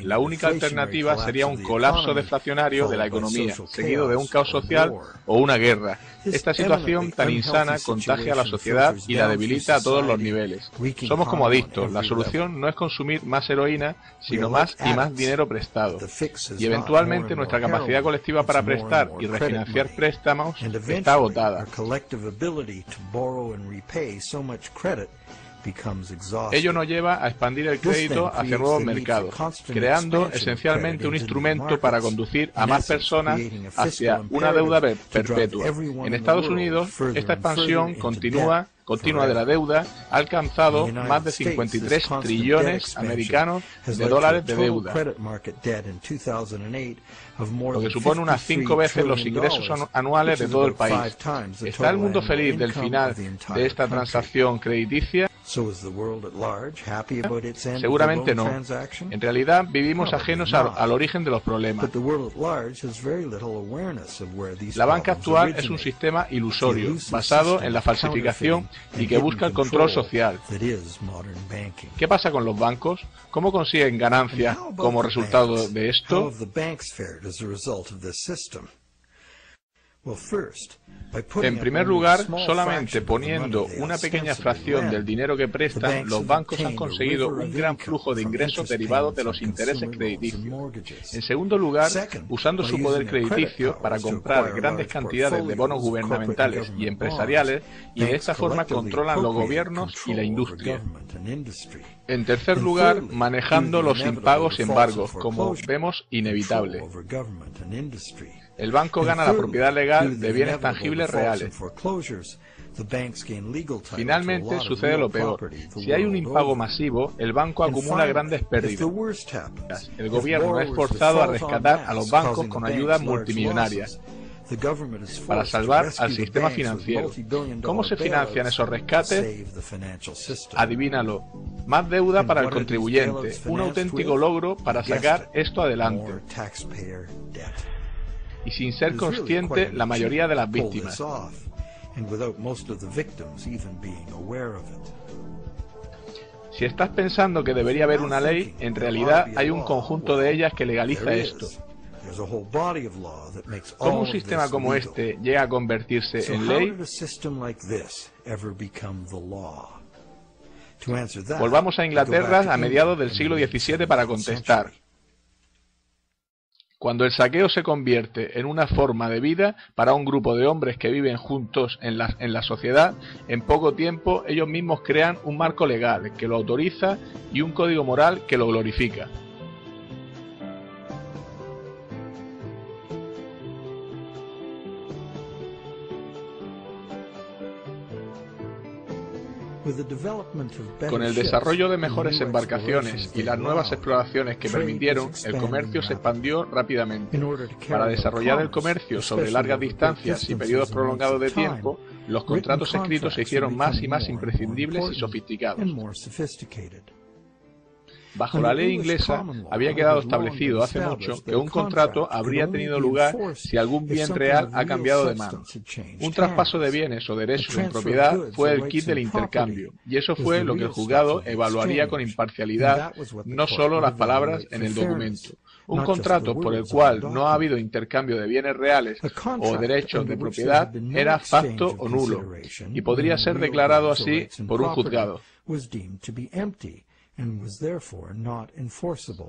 La única alternativa sería un colapso deflacionario de la economía, seguido de un caos social o una guerra. Esta situación tan insana contagia a la sociedad y la debilita a todos los niveles. Somos como adictos. La solución no es consumir más heroína, sino más y más dinero prestado. Y eventualmente nuestra capacidad colectiva para prestar y refinanciar préstamos está agotada. Ello nos lleva a expandir el crédito hacia nuevos mercados, creando esencialmente un instrumento para conducir a más personas hacia una deuda perpetua. En Estados Unidos, esta expansión continua de la deuda ha alcanzado más de 53 trillones americanos de dólares de deuda, lo que supone unas 5 veces los ingresos anuales de todo el país. ¿Está el mundo feliz del final de esta transacción crediticia? Seguramente no. En realidad vivimos ajenos al origen de los problemas. La banca actual es un sistema ilusorio, basado en la falsificación y que busca el control social. ¿Qué pasa con los bancos? ¿Cómo consiguen ganancias como resultado de esto? En primer lugar, solamente poniendo una pequeña fracción del dinero que prestan, los bancos han conseguido un gran flujo de ingresos derivados de los intereses crediticios. En segundo lugar, usando su poder crediticio para comprar grandes cantidades de bonos gubernamentales y empresariales, y de esta forma controlan los gobiernos y la industria. En tercer lugar, manejando los impagos y embargos, como vemos inevitable. El banco gana la propiedad legal de bienes tangibles reales. Finalmente sucede lo peor. Si hay un impago masivo, el banco acumula grandes pérdidas. El gobierno es forzado a rescatar a los bancos con ayudas multimillonarias para salvar al sistema financiero. ¿Cómo se financian esos rescates? Adivínalo. Más deuda para el contribuyente, un auténtico logro para sacar esto adelante. Y sin ser consciente la mayoría de las víctimas. Si estás pensando que debería haber una ley, en realidad hay un conjunto de ellas que legaliza esto. ¿Cómo un sistema como este llega a convertirse en ley? Volvamos a Inglaterra a mediados del siglo XVII para contestar. Cuando el saqueo se convierte en una forma de vida para un grupo de hombres que viven juntos en la sociedad, en poco tiempo ellos mismos crean un marco legal que lo autoriza y un código moral que lo glorifica. Con el desarrollo de mejores embarcaciones y las nuevas exploraciones que permitieron, el comercio se expandió rápidamente. Para desarrollar el comercio sobre largas distancias y periodos prolongados de tiempo, los contratos escritos se hicieron más y más imprescindibles y sofisticados. Bajo la ley inglesa había quedado establecido hace mucho que un contrato habría tenido lugar si algún bien real ha cambiado de manos. Un traspaso de bienes o derechos en propiedad fue el kit del intercambio, y eso fue lo que el juzgado evaluaría con imparcialidad, no solo las palabras en el documento. Un contrato por el cual no ha habido intercambio de bienes reales o derechos de propiedad era facto o nulo, y podría ser declarado así por un juzgado.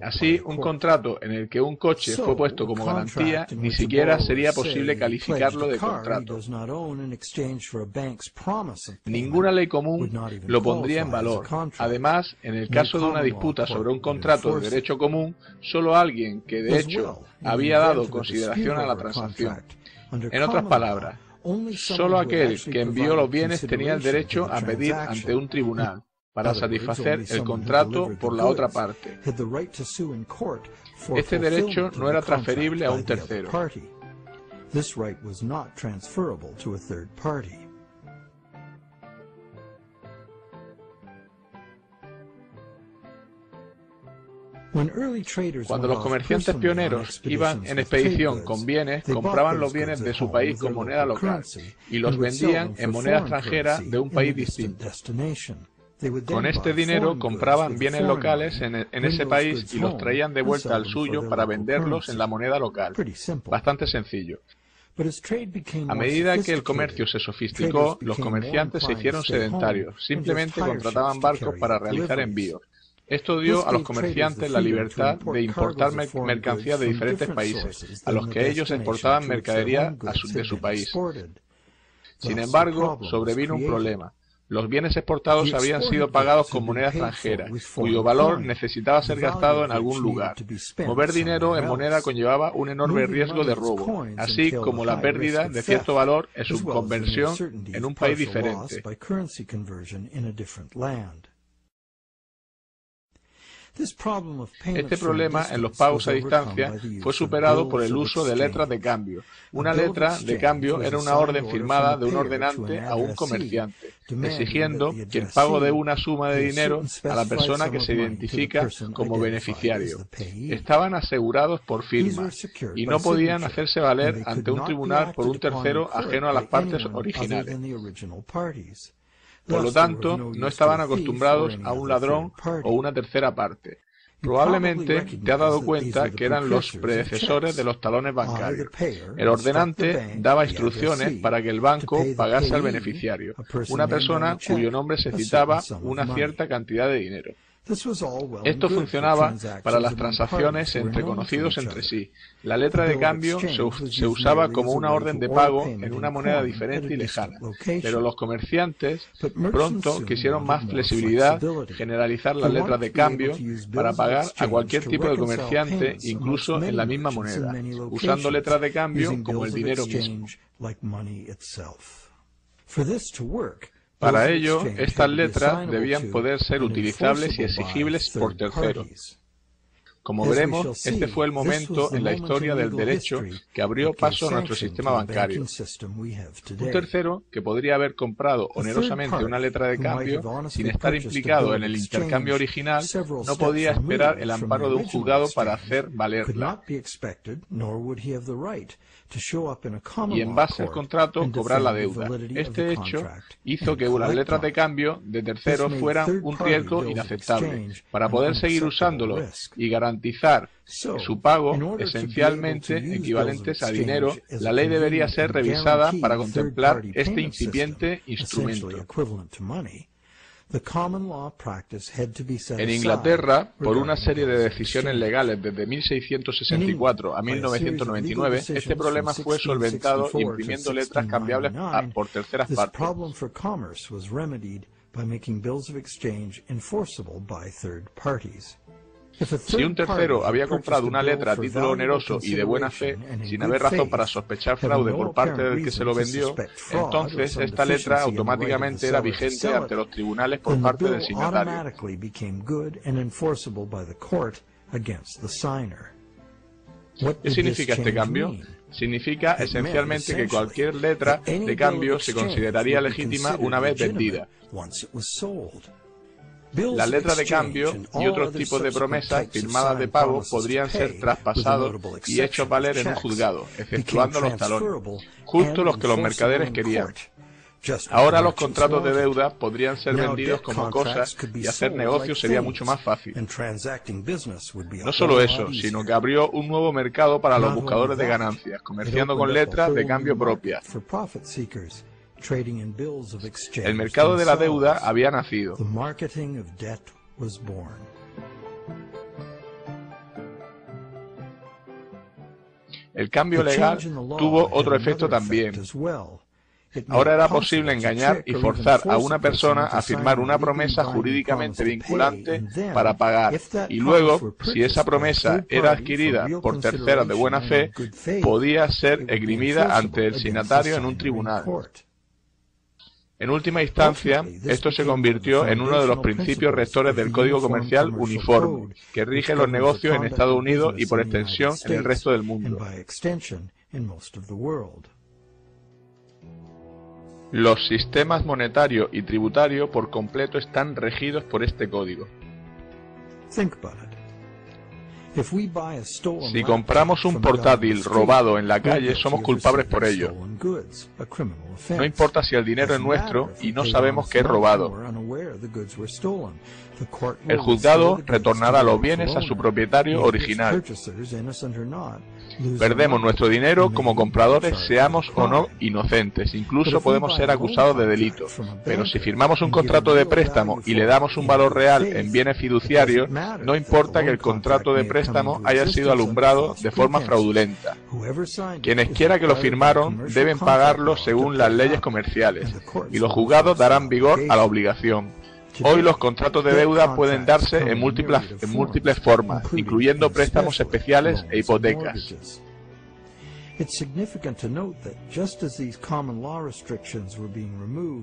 Así, un contrato en el que un coche fue puesto como garantía ni siquiera sería posible calificarlo de contrato. Ninguna ley común lo pondría en valor. Además, en el caso de una disputa sobre un contrato de derecho común, solo alguien que de hecho había dado consideración a la transacción. En otras palabras, solo aquel que envió los bienes tenía el derecho a pedir ante un tribunal para satisfacer el contrato por la otra parte. Este derecho no era transferible a un tercero. Cuando los comerciantes pioneros iban en expedición con bienes, compraban los bienes de su país con moneda local y los vendían en moneda extranjera de un país distinto. Con este dinero compraban bienes locales en ese país y los traían de vuelta al suyo para venderlos en la moneda local. Bastante sencillo. A medida que el comercio se sofisticó, los comerciantes se hicieron sedentarios. Simplemente contrataban barcos para realizar envíos. Esto dio a los comerciantes la libertad de importar mercancías de diferentes países, a los que ellos exportaban mercadería de su país. Sin embargo, sobrevino un problema. Los bienes exportados habían sido pagados con moneda extranjera, cuyo valor necesitaba ser gastado en algún lugar. Mover dinero en moneda conllevaba un enorme riesgo de robo, así como la pérdida de cierto valor en su conversión en un país diferente. Este problema en los pagos a distancia fue superado por el uso de letras de cambio. Una letra de cambio era una orden firmada de un ordenante a un comerciante, exigiendo que el pago de una suma de dinero a la persona que se identifica como beneficiario. Estaban asegurados por firma y no podían hacerse valer ante un tribunal por un tercero ajeno a las partes originales. Por lo tanto, no estaban acostumbrados a un ladrón o una tercera parte. Probablemente te has dado cuenta que eran los predecesores de los talones bancarios. El ordenante daba instrucciones para que el banco pagase al beneficiario, una persona cuyo nombre se citaba una cierta cantidad de dinero. Esto funcionaba para las transacciones entre conocidos entre sí. La letra de cambio se usaba como una orden de pago en una moneda diferente y lejana, pero los comerciantes pronto quisieron más flexibilidad, generalizar las letras de cambio para pagar a cualquier tipo de comerciante, incluso en la misma moneda, usando letras de cambio como el dinero mismo. Para ello, estas letras debían poder ser utilizables y exigibles por terceros. Como veremos, este fue el momento en la historia del derecho que abrió paso a nuestro sistema bancario. Un tercero, que podría haber comprado onerosamente una letra de cambio sin estar implicado en el intercambio original, no podía esperar el amparo de un juzgado para hacer valerla. Y en base al contrato cobrar la deuda. Este hecho hizo que las letras de cambio de terceros fueran un riesgo inaceptable. Para poder seguir usándolo y garantizar su pago, esencialmente equivalentes a dinero, la ley debería ser revisada para contemplar este incipiente instrumento. En Inglaterra, por una serie de decisiones legales desde 1664 a 1999, este problema fue solventado imprimiendo letras cambiables por terceras partes. Si un tercero había comprado una letra a título oneroso y de buena fe, sin haber razón para sospechar fraude por parte del que se lo vendió, entonces esta letra automáticamente era vigente ante los tribunales por parte del signatario. ¿Qué significa este cambio? Significa esencialmente que cualquier letra de cambio se consideraría legítima una vez vendida. Las letras de cambio y otros tipos de promesas firmadas de pago podrían ser traspasados y hechos valer en un juzgado, exceptuando los talones, justo los que los mercaderes querían. Ahora los contratos de deuda podrían ser vendidos como cosas y hacer negocios sería mucho más fácil. No solo eso, sino que abrió un nuevo mercado para los buscadores de ganancias, comerciando con letras de cambio propias. El mercado de la deuda había nacido. El cambio legal tuvo otro efecto también. Ahora era posible engañar y forzar a una persona a firmar una promesa jurídicamente vinculante para pagar, y luego, si esa promesa era adquirida por terceros de buena fe, podía ser esgrimida ante el signatario en un tribunal. En última instancia, esto se convirtió en uno de los principios rectores del Código Comercial uniforme, que rige los negocios en Estados Unidos y por extensión en el resto del mundo. Los sistemas monetario y tributario por completo están regidos por este código. Si compramos un portátil robado en la calle, somos culpables por ello. No importa si el dinero es nuestro y no sabemos que es robado. El juzgado retornará los bienes a su propietario original. Perdemos nuestro dinero como compradores, seamos o no inocentes. Incluso podemos ser acusados de delito. Pero si firmamos un contrato de préstamo y le damos un valor real en bienes fiduciarios, no importa que el contrato de préstamo haya sido alumbrado de forma fraudulenta. Quienes quiera que lo firmaron deben pagarlo según las leyes comerciales, y los juzgados darán vigor a la obligación. Hoy los contratos de deuda pueden darse en múltiples formas, incluyendo préstamos especiales e hipotecas.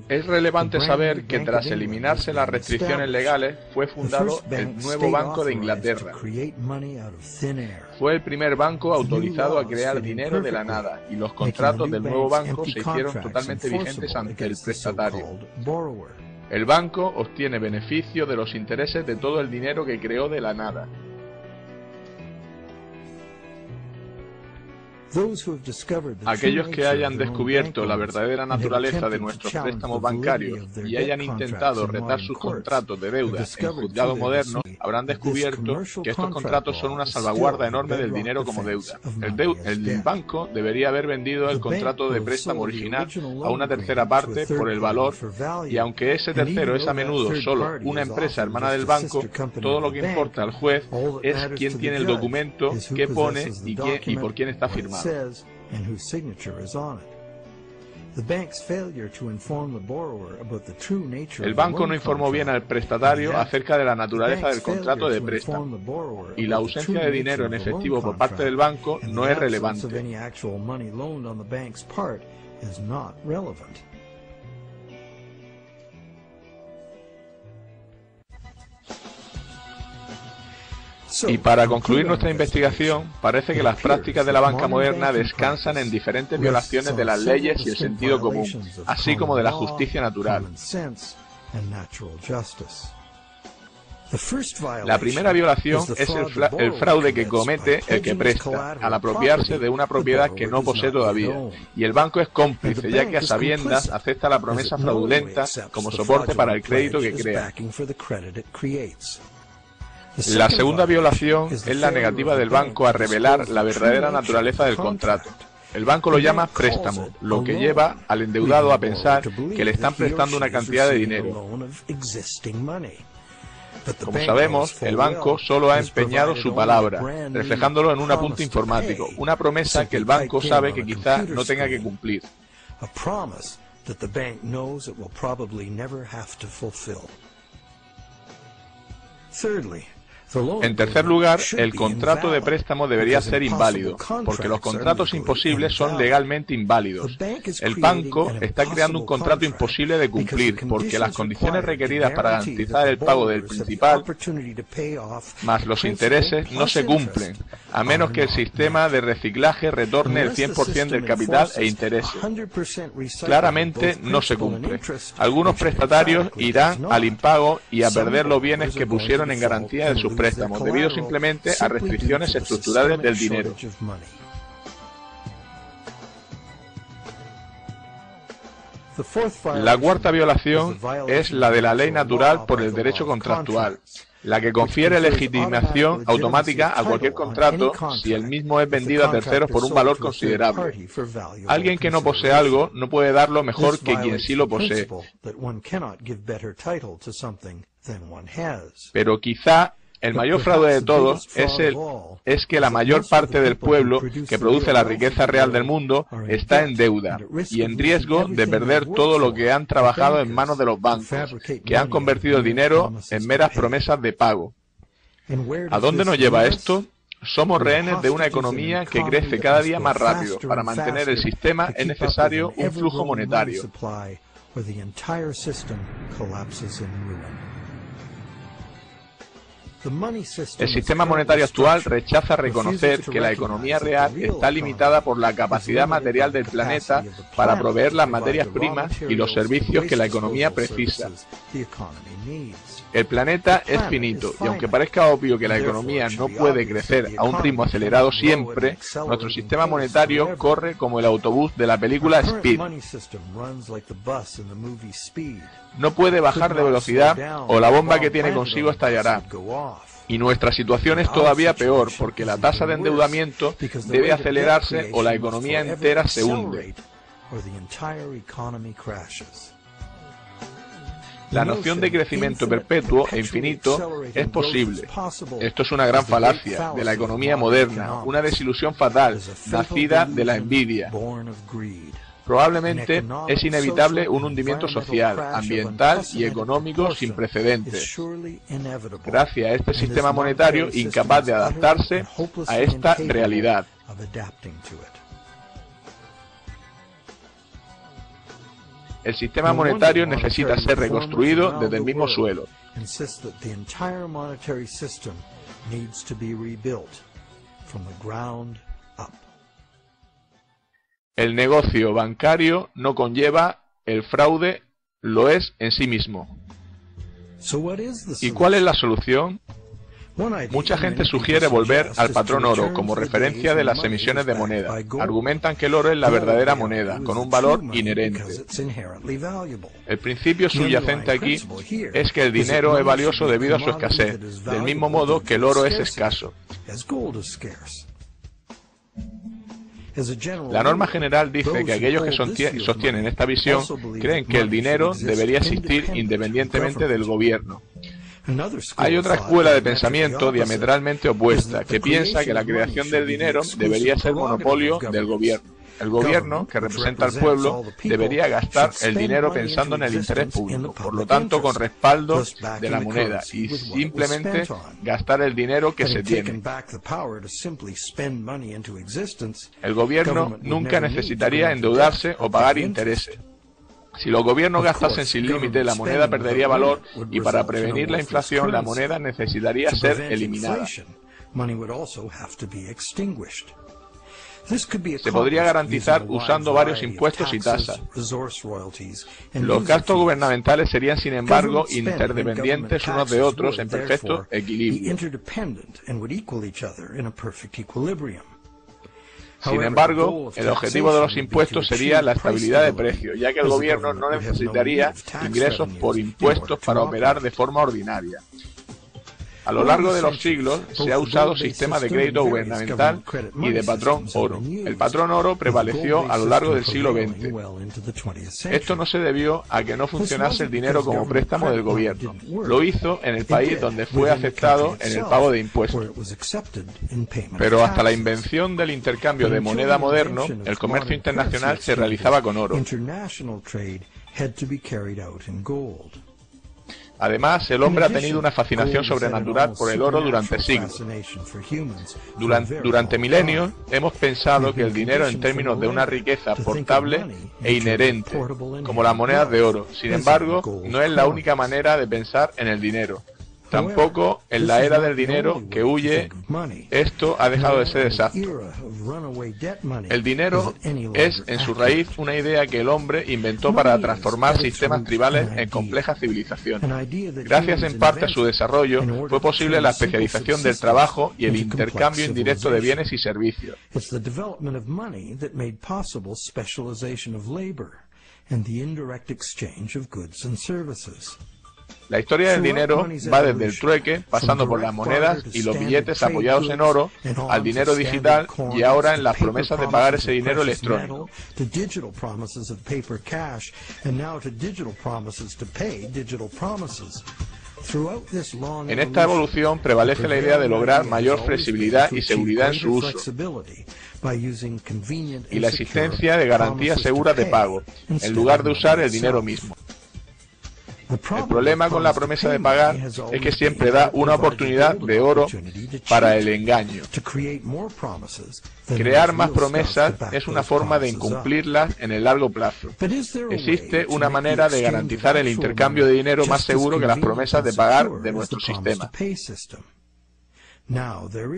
Es relevante saber que tras eliminarse las restricciones legales, fue fundado el nuevo Banco de Inglaterra. Fue el primer banco autorizado a crear dinero de la nada, y los contratos del nuevo banco se hicieron totalmente vigentes ante el prestatario. El banco obtiene beneficio de los intereses de todo el dinero que creó de la nada. Aquellos que hayan descubierto la verdadera naturaleza de nuestros préstamos bancarios y hayan intentado retar sus contratos de deuda en juzgado moderno, habrán descubierto que estos contratos son una salvaguarda enorme del dinero como deuda. El banco debería haber vendido el contrato de préstamo original a una tercera parte por el valor, y aunque ese tercero es a menudo solo una empresa hermana del banco, todo lo que importa al juez es quién tiene el documento, qué pone y por quién está firmado. El banco no informó bien al prestatario acerca de la naturaleza del contrato de préstamo, y la ausencia de dinero en efectivo por parte del banco no es relevante. Y para concluir nuestra investigación, parece que las prácticas de la banca moderna descansan en diferentes violaciones de las leyes y el sentido común, así como de la justicia natural. La primera violación es el fraude que comete el que presta, al apropiarse de una propiedad que no posee todavía, y el banco es cómplice, ya que a sabiendas acepta la promesa fraudulenta como soporte para el crédito que crea. La segunda violación es la negativa del banco a revelar la verdadera naturaleza del contrato. El banco lo llama préstamo, lo que lleva al endeudado a pensar que le están prestando una cantidad de dinero. Como sabemos, el banco solo ha empeñado su palabra, reflejándolo en un apunte informático, una promesa que el banco sabe que quizá no tenga que cumplir. En tercer lugar, el contrato de préstamo debería ser inválido, porque los contratos imposibles son legalmente inválidos. El banco está creando un contrato imposible de cumplir, porque las condiciones requeridas para garantizar el pago del principal, más los intereses, no se cumplen, a menos que el sistema de reciclaje retorne el 100% del capital e intereses. Claramente no se cumple. Algunos prestatarios irán al impago y a perder los bienes que pusieron en garantía de sus préstamos, debido simplemente a restricciones estructurales del dinero. La cuarta violación es la de la ley natural por el derecho contractual, la que confiere legitimación automática a cualquier contrato si el mismo es vendido a terceros por un valor considerable. Alguien que no posee algo no puede darlo mejor que quien sí lo posee. Pero quizá el mayor fraude de todos es que la mayor parte del pueblo que produce la riqueza real del mundo está en deuda y en riesgo de perder todo lo que han trabajado en manos de los bancos, que han convertido el dinero en meras promesas de pago. ¿A dónde nos lleva esto? Somos rehenes de una economía que crece cada día más rápido. Para mantener el sistema es necesario un flujo monetario. El sistema monetario actual rechaza reconocer que la economía real está limitada por la capacidad material del planeta para proveer las materias primas y los servicios que la economía precisa. El planeta es finito, y aunque parezca obvio que la economía no puede crecer a un ritmo acelerado siempre, nuestro sistema monetario corre como el autobús de la película Speed. No puede bajar de velocidad o la bomba que tiene consigo estallará. Y nuestra situación es todavía peor, porque la tasa de endeudamiento debe acelerarse o la economía entera se hunde. La noción de crecimiento perpetuo e infinito es posible. Esto es una gran falacia de la economía moderna, una desilusión fatal, nacida de la envidia. Probablemente es inevitable un hundimiento social, ambiental y económico sin precedentes, gracias a este sistema monetario incapaz de adaptarse a esta realidad. El sistema monetario necesita ser reconstruido desde el mismo suelo. El negocio bancario no conlleva el fraude, lo es en sí mismo. ¿Y cuál es la solución? Mucha gente sugiere volver al patrón oro como referencia de las emisiones de moneda. Argumentan que el oro es la verdadera moneda, con un valor inherente. El principio subyacente aquí es que el dinero es valioso debido a su escasez, del mismo modo que el oro es escaso. La norma general dice que aquellos que sostienen esta visión creen que el dinero debería existir independientemente del gobierno. Hay otra escuela de pensamiento diametralmente opuesta, que piensa que la creación del dinero debería ser monopolio del gobierno. El gobierno, que representa al pueblo, debería gastar el dinero pensando en el interés público, por lo tanto con respaldo de la moneda, y simplemente gastar el dinero que se tiene. El gobierno nunca necesitaría endeudarse o pagar intereses. Si los gobiernos gastasen sin límite, la moneda perdería valor y para prevenir la inflación, la moneda necesitaría ser eliminada. Se podría garantizar usando varios impuestos y tasas. Los gastos gubernamentales serían, sin embargo, interdependientes unos de otros en perfecto equilibrio. Sin embargo, el objetivo de los impuestos sería la estabilidad de precios, ya que el gobierno no necesitaría ingresos por impuestos para operar de forma ordinaria. A lo largo de los siglos se ha usado sistemas de crédito gubernamental y de patrón oro. El patrón oro prevaleció a lo largo del siglo XX. Esto no se debió a que no funcionase el dinero como préstamo del gobierno. Lo hizo en el país donde fue aceptado en el pago de impuestos. Pero hasta la invención del intercambio de moneda moderno, el comercio internacional se realizaba con oro. Además, el hombre ha tenido una fascinación sobrenatural por el oro durante siglos. Durante milenios hemos pensado que el dinero en términos de una riqueza portable e inherente, como las monedas de oro. Sin embargo, no es la única manera de pensar en el dinero. Tampoco en la era del dinero que huye, esto ha dejado de ser exacto. El dinero es en su raíz una idea que el hombre inventó para transformar sistemas tribales en complejas civilizaciones. Gracias en parte a su desarrollo, fue posible la especialización del trabajo y el intercambio indirecto de bienes y servicios. La historia del dinero va desde el trueque, pasando por las monedas y los billetes apoyados en oro, al dinero digital y ahora en las promesas de pagar ese dinero electrónico. En esta evolución prevalece la idea de lograr mayor flexibilidad y seguridad en su uso, y la existencia de garantías seguras de pago, en lugar de usar el dinero mismo. El problema con la promesa de pagar es que siempre da una oportunidad de oro para el engaño. Crear más promesas es una forma de incumplirlas en el largo plazo. Existe una manera de garantizar el intercambio de dinero más seguro que las promesas de pagar de nuestro sistema.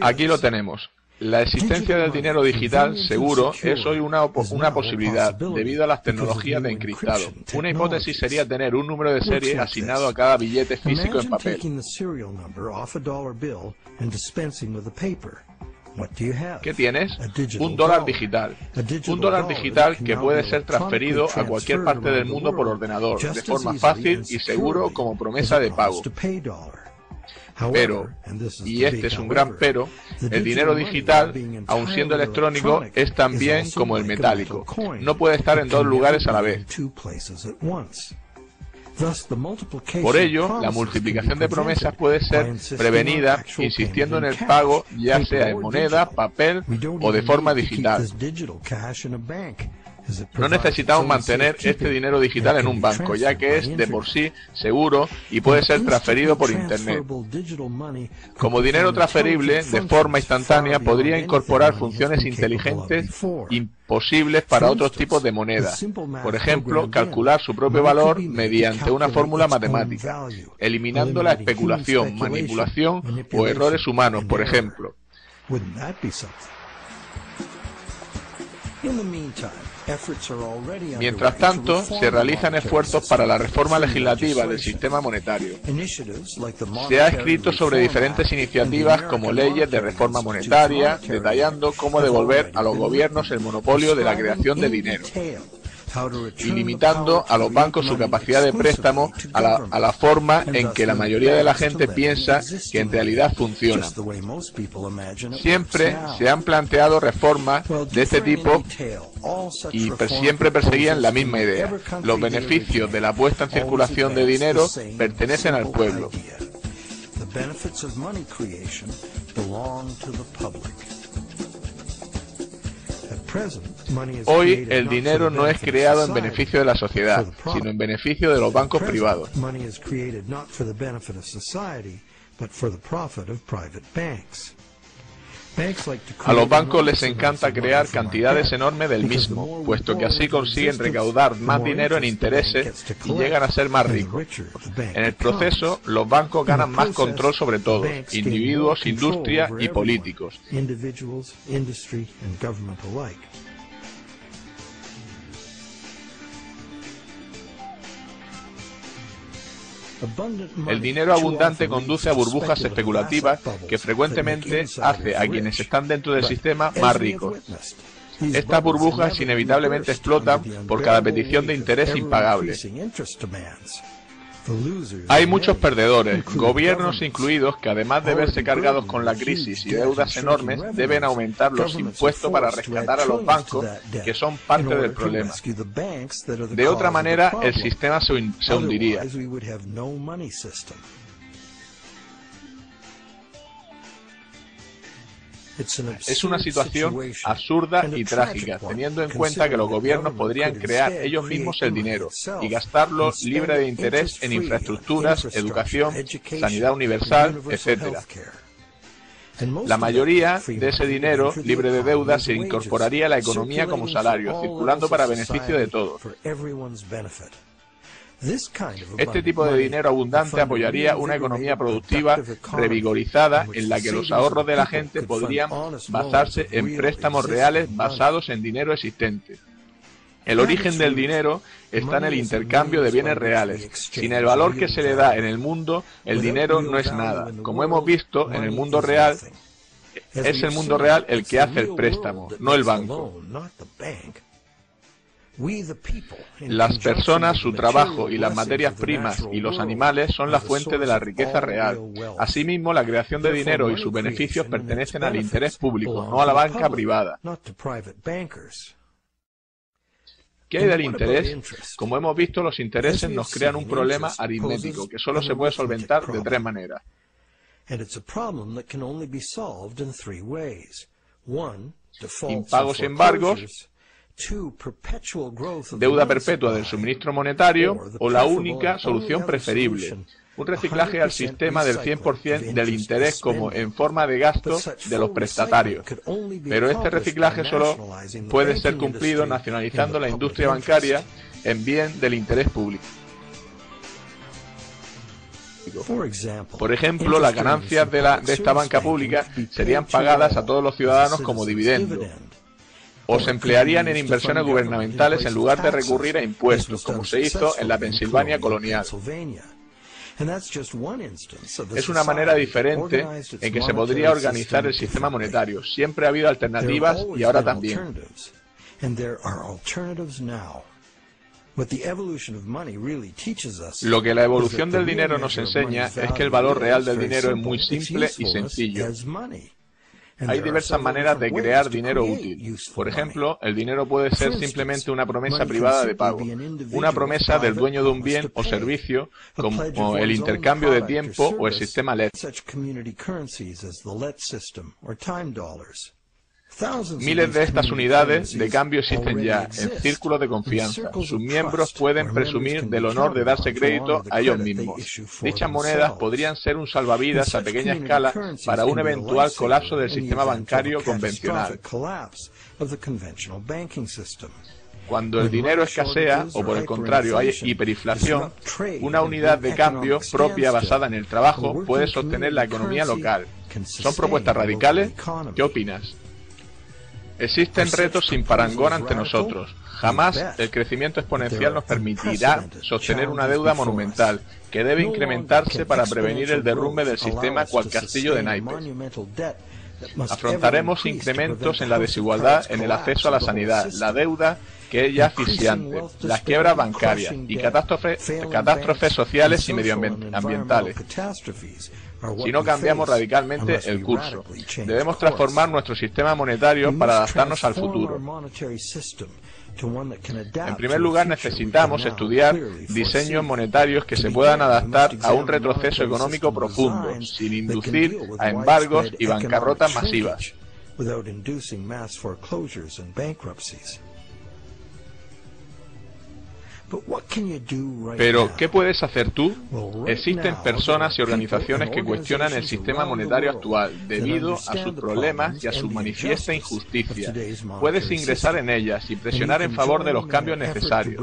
Aquí lo tenemos. La existencia del dinero digital seguro es hoy una posibilidad debido a las tecnologías de encriptado. Una hipótesis sería tener un número de serie asignado a cada billete físico en papel. ¿Qué tienes? Un dólar digital. Un dólar digital que puede ser transferido a cualquier parte del mundo por ordenador, de forma fácil y seguro como promesa de pago. Pero, y este es un gran pero, el dinero digital, aun siendo electrónico, es también como el metálico. No puede estar en dos lugares a la vez. Por ello, la multiplicación de promesas puede ser prevenida insistiendo en el pago, ya sea en moneda, papel o de forma digital. No necesitamos mantener este dinero digital en un banco, ya que es de por sí seguro y puede ser transferido por Internet. Como dinero transferible, de forma instantánea, podría incorporar funciones inteligentes imposibles para otros tipos de moneda. Por ejemplo, calcular su propio valor mediante una fórmula matemática, eliminando la especulación, manipulación o errores humanos, por ejemplo. Mientras tanto, se realizan esfuerzos para la reforma legislativa del sistema monetario. Se ha escrito sobre diferentes iniciativas como leyes de reforma monetaria, detallando cómo devolver a los gobiernos el monopolio de la creación de dinero y limitando a los bancos su capacidad de préstamo a la forma en que la mayoría de la gente piensa que en realidad funciona. Siempre se han planteado reformas de este tipo y siempre perseguían la misma idea. Los beneficios de la puesta en circulación de dinero pertenecen al pueblo. Hoy el dinero no es creado en beneficio de la sociedad, sino en beneficio de los bancos privados. A los bancos les encanta crear cantidades enormes del mismo, puesto que así consiguen recaudar más dinero en intereses y llegan a ser más ricos. En el proceso, los bancos ganan más control sobre todos, individuos, industria y políticos. El dinero abundante conduce a burbujas especulativas que frecuentemente hace a quienes están dentro del sistema más ricos. Estas burbujas inevitablemente explotan por cada petición de interés impagable. Hay muchos perdedores, gobiernos incluidos, que además de verse cargados con la crisis y deudas enormes, deben aumentar los impuestos para rescatar a los bancos, que son parte del problema. De otra manera, el sistema se hundiría. Es una situación absurda y trágica, teniendo en cuenta que los gobiernos podrían crear ellos mismos el dinero y gastarlo libre de interés en infraestructuras, educación, sanidad universal, etc. La mayoría de ese dinero, libre de deudas, se incorporaría a la economía como salario, circulando para beneficio de todos. Este tipo de dinero abundante apoyaría una economía productiva revigorizada en la que los ahorros de la gente podrían basarse en préstamos reales basados en dinero existente. El origen del dinero está en el intercambio de bienes reales. Sin el valor que se le da en el mundo, el dinero no es nada. Como hemos visto, en el mundo real, es el mundo real el que hace el préstamo, no el banco. Las personas, su trabajo y las materias primas y los animales son la fuente de la riqueza real. Asimismo, la creación de dinero y sus beneficios pertenecen al interés público, no a la banca privada. ¿Qué hay del interés? Como hemos visto, los intereses nos crean un problema aritmético que solo se puede solventar de tres maneras. Impagos y embargos, deuda perpetua del suministro monetario o la única solución preferible, un reciclaje al sistema del 100% del interés como en forma de gasto de los prestatarios. Pero este reciclaje solo puede ser cumplido nacionalizando la industria bancaria en bien del interés público. Por ejemplo, las ganancias de esta banca pública serían pagadas a todos los ciudadanos como dividendo, o se emplearían en inversiones gubernamentales en lugar de recurrir a impuestos, como se hizo en la Pensilvania colonial. Es una manera diferente en que se podría organizar el sistema monetario. Siempre ha habido alternativas y ahora también. Lo que la evolución del dinero nos enseña es que el valor real del dinero es muy simple y sencillo. Hay diversas maneras de crear dinero útil. Por ejemplo, el dinero puede ser simplemente una promesa privada de pago, una promesa del dueño de un bien o servicio, como el intercambio de tiempo o el sistema LED. Miles de estas unidades de cambio existen ya, en círculos de confianza. Sus miembros pueden presumir del honor de darse crédito a ellos mismos. Dichas monedas podrían ser un salvavidas a pequeña escala para un eventual colapso del sistema bancario convencional. Cuando el dinero escasea, o por el contrario hay hiperinflación, una unidad de cambio propia basada en el trabajo puede sostener la economía local. ¿Son propuestas radicales? ¿Qué opinas? Existen retos sin parangón ante nosotros. Jamás el crecimiento exponencial nos permitirá sostener una deuda monumental, que debe incrementarse para prevenir el derrumbe del sistema cual castillo de naipes. Afrontaremos incrementos en la desigualdad en el acceso a la sanidad, la deuda, que es ya asfixiante, las quiebras bancarias y catástrofes sociales y medioambientales. Si no cambiamos radicalmente el curso, debemos transformar nuestro sistema monetario para adaptarnos al futuro. En primer lugar, necesitamos estudiar diseños monetarios que se puedan adaptar a un retroceso económico profundo, sin inducir a embargos y bancarrotas masivas. Pero, ¿qué puedes hacer tú? Existen personas y organizaciones que cuestionan el sistema monetario actual debido a sus problemas y a su manifiesta injusticia. Puedes ingresar en ellas y presionar en favor de los cambios necesarios.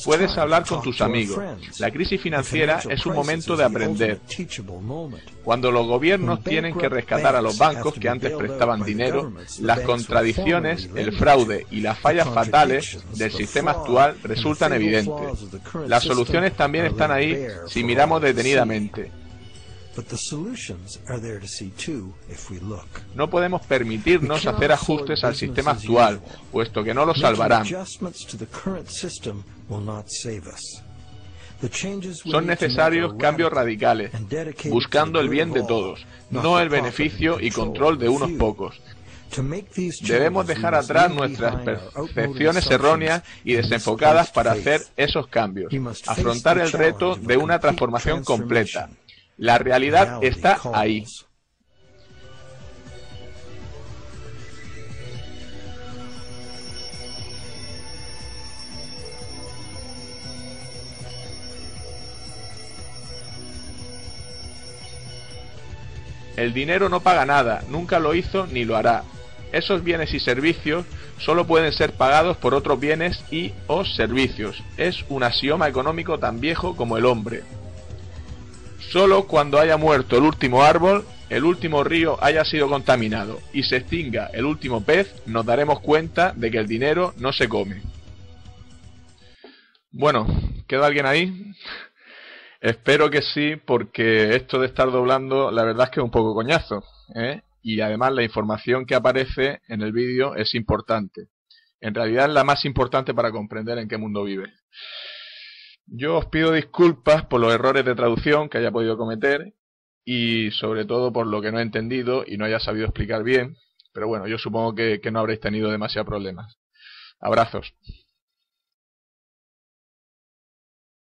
Puedes hablar con tus amigos. La crisis financiera es un momento de aprender. Cuando los gobiernos tienen que rescatar a los bancos que antes prestaban dinero, las contradicciones, el fraude y las fallas fatales del sistema actual resultan evidentes. Las soluciones también están ahí si miramos detenidamente. No podemos permitirnos hacer ajustes al sistema actual, puesto que no lo salvarán. Son necesarios cambios radicales, buscando el bien de todos, no el beneficio y control de unos pocos. Debemos dejar atrás nuestras percepciones erróneas y desenfocadas para hacer esos cambios, afrontar el reto de una transformación completa. La realidad está ahí. El dinero no paga nada, nunca lo hizo ni lo hará. Esos bienes y servicios solo pueden ser pagados por otros bienes y o servicios. Es un axioma económico tan viejo como el hombre. Solo cuando haya muerto el último árbol, el último río haya sido contaminado y se extinga el último pez, nos daremos cuenta de que el dinero no se come. Bueno, ¿queda alguien ahí? Espero que sí, porque esto de estar doblando la verdad es que es un poco coñazo, ¿eh? Y además la información que aparece en el vídeo es importante. En realidad es la más importante para comprender en qué mundo vive. Yo os pido disculpas por los errores de traducción que haya podido cometer y sobre todo por lo que no he entendido y no haya sabido explicar bien, pero bueno, yo supongo que no habréis tenido demasiados problemas. Abrazos.